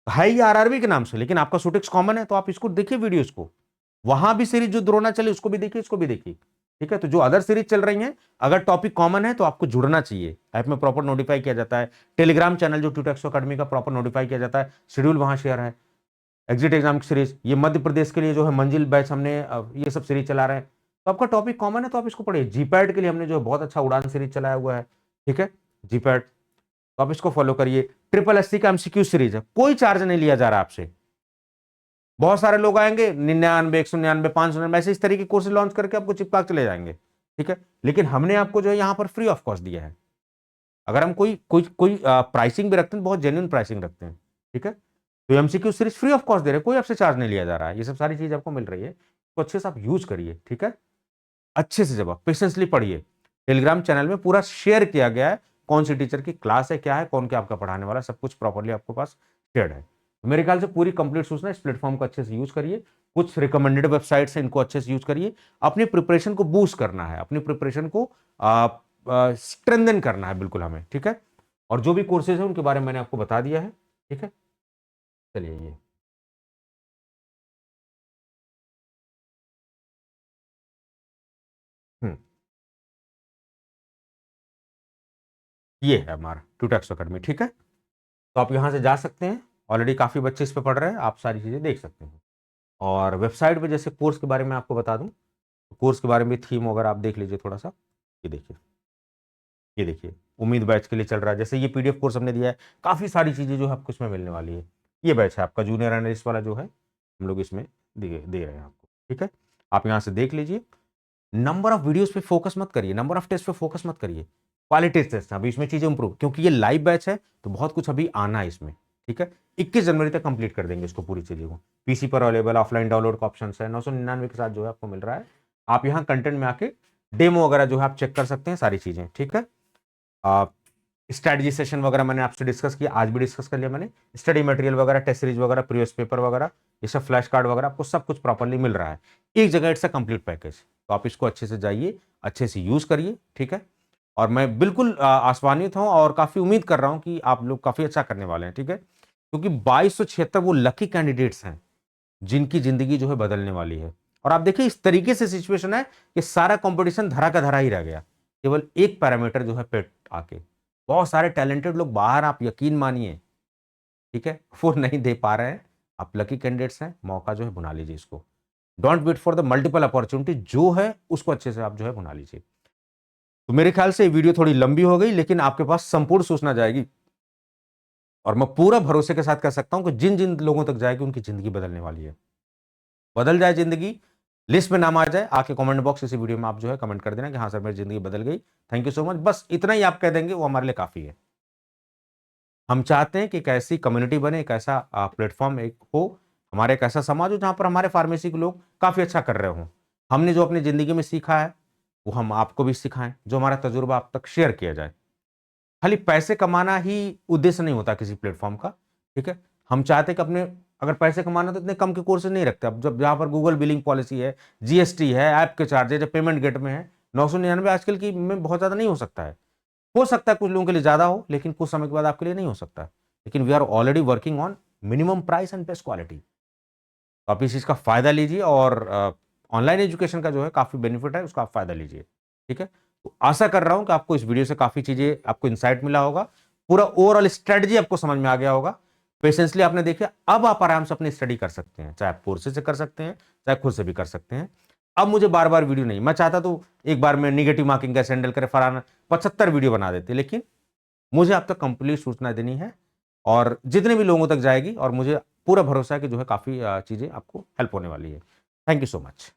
है ये आरआरबी के नाम से, लेकिन आपका सुटेक्स कॉमन है, तो आप इसको देखिए वीडियोस को। वहां भी सीरीज जो द्रोणा चले उसको भी देखिए, इसको भी देखिए। ठीक है, तो जो अदर सीरीज चल रही हैं, अगर टॉपिक कॉमन है तो आपको जुड़ना चाहिए। ऐप में प्रॉपर नोटिफाई किया जाता है, टेलीग्राम चैनल जो ट्यूटैक्सो अकेडमी का प्रॉपर नोटिफाई किया जाता है, शेड्यूल वहां शेयर है। एग्जिट एग्जाम की सीरीज, ये मध्य प्रदेश के लिए जो है मंजिल बैच हमने ये सब सीरीज चला रहे हैं, तो आपका टॉपिक कॉमन है तो आप इसको पढ़िए। जीपैट के लिए हमने जो बहुत अच्छा उड़ान सीरीज चलाया हुआ है। ठीक है, जीपैट, तो आप इसको फॉलो करिए। ट्रिपल एससी का एमसीक्यू सीरीज है, कोई चार्ज नहीं लिया जा रहा आपसे। बहुत सारे लोग आएंगे 99, 199, 599 ऐसे इस तरीके के कोर्सेज लॉन्च करके आपको चिपका चले जाएंगे। ठीक है, लेकिन हमने आपको जो है यहाँ पर फ्री ऑफ कॉस्ट दिया है। अगर हम कोई कोई कोई प्राइसिंग भी रखते हैं, बहुत जेन्युइन प्राइसिंग रखते हैं। ठीक है, तो MCQ series free of cost दे रहे हैं, कोई आपसे चार्ज नहीं लिया जा रहा है, ये सब सारी चीज आपको मिल रही है, तो अच्छे से आप यूज करिए। ठीक है, अच्छे से जब आप पेशेंसली पढ़िए। टेलीग्राम चैनल में पूरा शेयर किया गया है, कौन सी टीचर की क्लास है, क्या है, कौन क्या आपका पढ़ाने वाला, सब कुछ प्रॉपरली आपके पास शेयर्ड है। तो मेरे ख्याल से पूरी कंप्लीट सूचना, इस प्लेटफॉर्म को अच्छे से यूज करिए। कुछ रिकमेंडेड वेबसाइट्स हैं, इनको अच्छे से यूज करिए। अपनी प्रिपरेशन को बूस्ट करना है, अपनी प्रिपरेशन को स्ट्रेंथन करना है बिल्कुल हमें। ठीक है, और जो भी कोर्सेज हैं उनके बारे में मैंने आपको बता दिया है। ठीक है, चलिए ये ये है हमारा ट्यूटैक्स अकेडमी, ठीक है। तो आप यहाँ से जा सकते हैं, ऑलरेडी काफ़ी बच्चे इस पे पढ़ रहे हैं, आप सारी चीज़ें देख सकते हैं। और वेबसाइट पे जैसे कोर्स के बारे में आपको बता दूं, कोर्स के बारे में थीम वगैरह आप देख लीजिए थोड़ा सा। ये देखिए, ये देखिए, उम्मीद बैच के लिए चल रहा है। जैसे ये पीडीएफ कोर्स हमने दिया है, काफ़ी सारी चीज़ें जो है आपको इसमें मिलने वाली है। ये बैच है आपका जूनियर एनालिस्ट वाला जो है, हम लोग इसमें दे रहे हैं आपको, ठीक है। आप यहाँ से देख लीजिए। नंबर ऑफ वीडियोस पे फोकस मत करिए, नंबर ऑफ टेस्ट पे फोकस मत करिए, क्वालिटी टेस्ट अभी इसमें चीजें इंप्रूव, क्योंकि ये लाइव बैच है तो बहुत कुछ अभी आना है इसमें, ठीक है। 21 जनवरी तक कंप्लीट कर देंगे इसको, पूरी चीजों को। पीसी पर अवेलेबल, ऑफलाइन डाउनलोड का ऑप्शन है, 999 के साथ जो है आपको मिल रहा है। आप यहाँ कंटेंट में आके डेमो वगैरह जो है आप चेक कर सकते हैं, सारी चीजें, ठीक है। स्ट्रेटजी सेशन वगैरह मैंने आपसे डिस्कस किया, आज भी डिस्कस कर लिया मैंने। स्टडी मटेरियल वगैरह, टेस्ट सीरीज वगैरह, प्रीवियस पेपर वगैरह, ये सब फ्लैश कार्ड वगैरह आपको सब कुछ प्रॉपरली मिल रहा है एक जगह। It's a complete package. तो आप इसको अच्छे से जाइए, अच्छे से यूज करिए, ठीक है। और मैं बिल्कुल आश्वानित हूं और काफी उम्मीद कर रहा हूं कि आप लोग काफी अच्छा करने वाले हैं, ठीक है। क्योंकि 2276 वो लकी कैंडिडेट्स हैं जिनकी जिंदगी जो है बदलने वाली है। और आप देखिए इस तरीके से सिचुएशन है कि सारा कंपटीशन धरा का धरा ही रह गया, केवल एक पैरामीटर जो है पेट आके। बहुत सारे टैलेंटेड लोग बाहर, आप यकीन मानिए, ठीक है, वो नहीं दे पा रहे हैं। आप लकी कैंडिडेट्स हैं, मौका जो है बुना लीजिए इसको। Don't wait for the multiple opportunity, जो है उसको अच्छे से आप जो है बुना लीजिए। तो मेरे ख्याल से ये वीडियो थोड़ी लंबी हो गई, लेकिन आपके पास संपूर्ण सूचना जाएगी। और मैं पूरा भरोसे के साथ कह सकता हूं कि जिन जिन लोगों तक जाएगी उनकी जिंदगी बदलने वाली है। बदल जाए जिंदगी, लिस्ट में नाम आ जाए, आके कमेंट बॉक्स इसी वीडियो में आप जो है कमेंट कर देना कि हाँ सर मेरी जिंदगी बदल गई, थैंक यू सो मच। बस इतना ही आप कह देंगे, वो हमारे लिए काफी है। हम चाहते हैं कि एक ऐसी कम्युनिटी बने, एक ऐसा प्लेटफॉर्म एक हो, हमारे एक ऐसा समाज हो जहां पर हमारे फार्मेसी के लोग काफी अच्छा कर रहे हों। हमने जो अपनी जिंदगी में सीखा है वो हम आपको भी सिखाएं, जो हमारा तजुर्बा आप तक शेयर किया जाए। खाली पैसे कमाना ही उद्देश्य नहीं होता किसी प्लेटफॉर्म का, ठीक है। हम चाहते हैं कि अपने, अगर पैसे कमाना तो इतने कम के कोर्सेज नहीं रखते। अब जब जहां पर गूगल बिलिंग पॉलिसी है, जीएसटी है, ऐप के चार्जेज है, पेमेंट गेट में है, 999 आजकल की में बहुत ज्यादा नहीं हो सकता है। हो सकता है कुछ लोगों के लिए ज्यादा हो, लेकिन कुछ समय के बाद आपके लिए नहीं हो सकता। लेकिन we are already working on minimum price and best quality. तो आप इस चीज का फायदा लीजिए, और ऑनलाइन एजुकेशन का जो है काफी बेनिफिट है, उसका आप फायदा लीजिए, ठीक है। तो आशा कर रहा हूं कि आपको इस वीडियो से काफी चीजें, आपको इंसाइट मिला होगा, पूरा ओवरऑल स्ट्रेटजी आपको समझ में आ गया होगा। पेशेंसली आपने देखा, अब आप आराम से अपनी स्टडी कर सकते हैं, चाहे आप कोर्सेज से कर सकते हैं, चाहे खुद से भी कर सकते हैं। अब मुझे बार बार वीडियो नहीं, मैं चाहता तो एक बार में निगेटिव मार्किंग कैसे हैंडल करे, फलाना 75 वीडियो बना देते, लेकिन मुझे आप तक कंप्लीट सूचना देनी है, और जितने भी लोगों तक जाएगी, और मुझे पूरा भरोसा है कि जो है काफी चीजें आपको हेल्प होने वाली है। Thank you so much.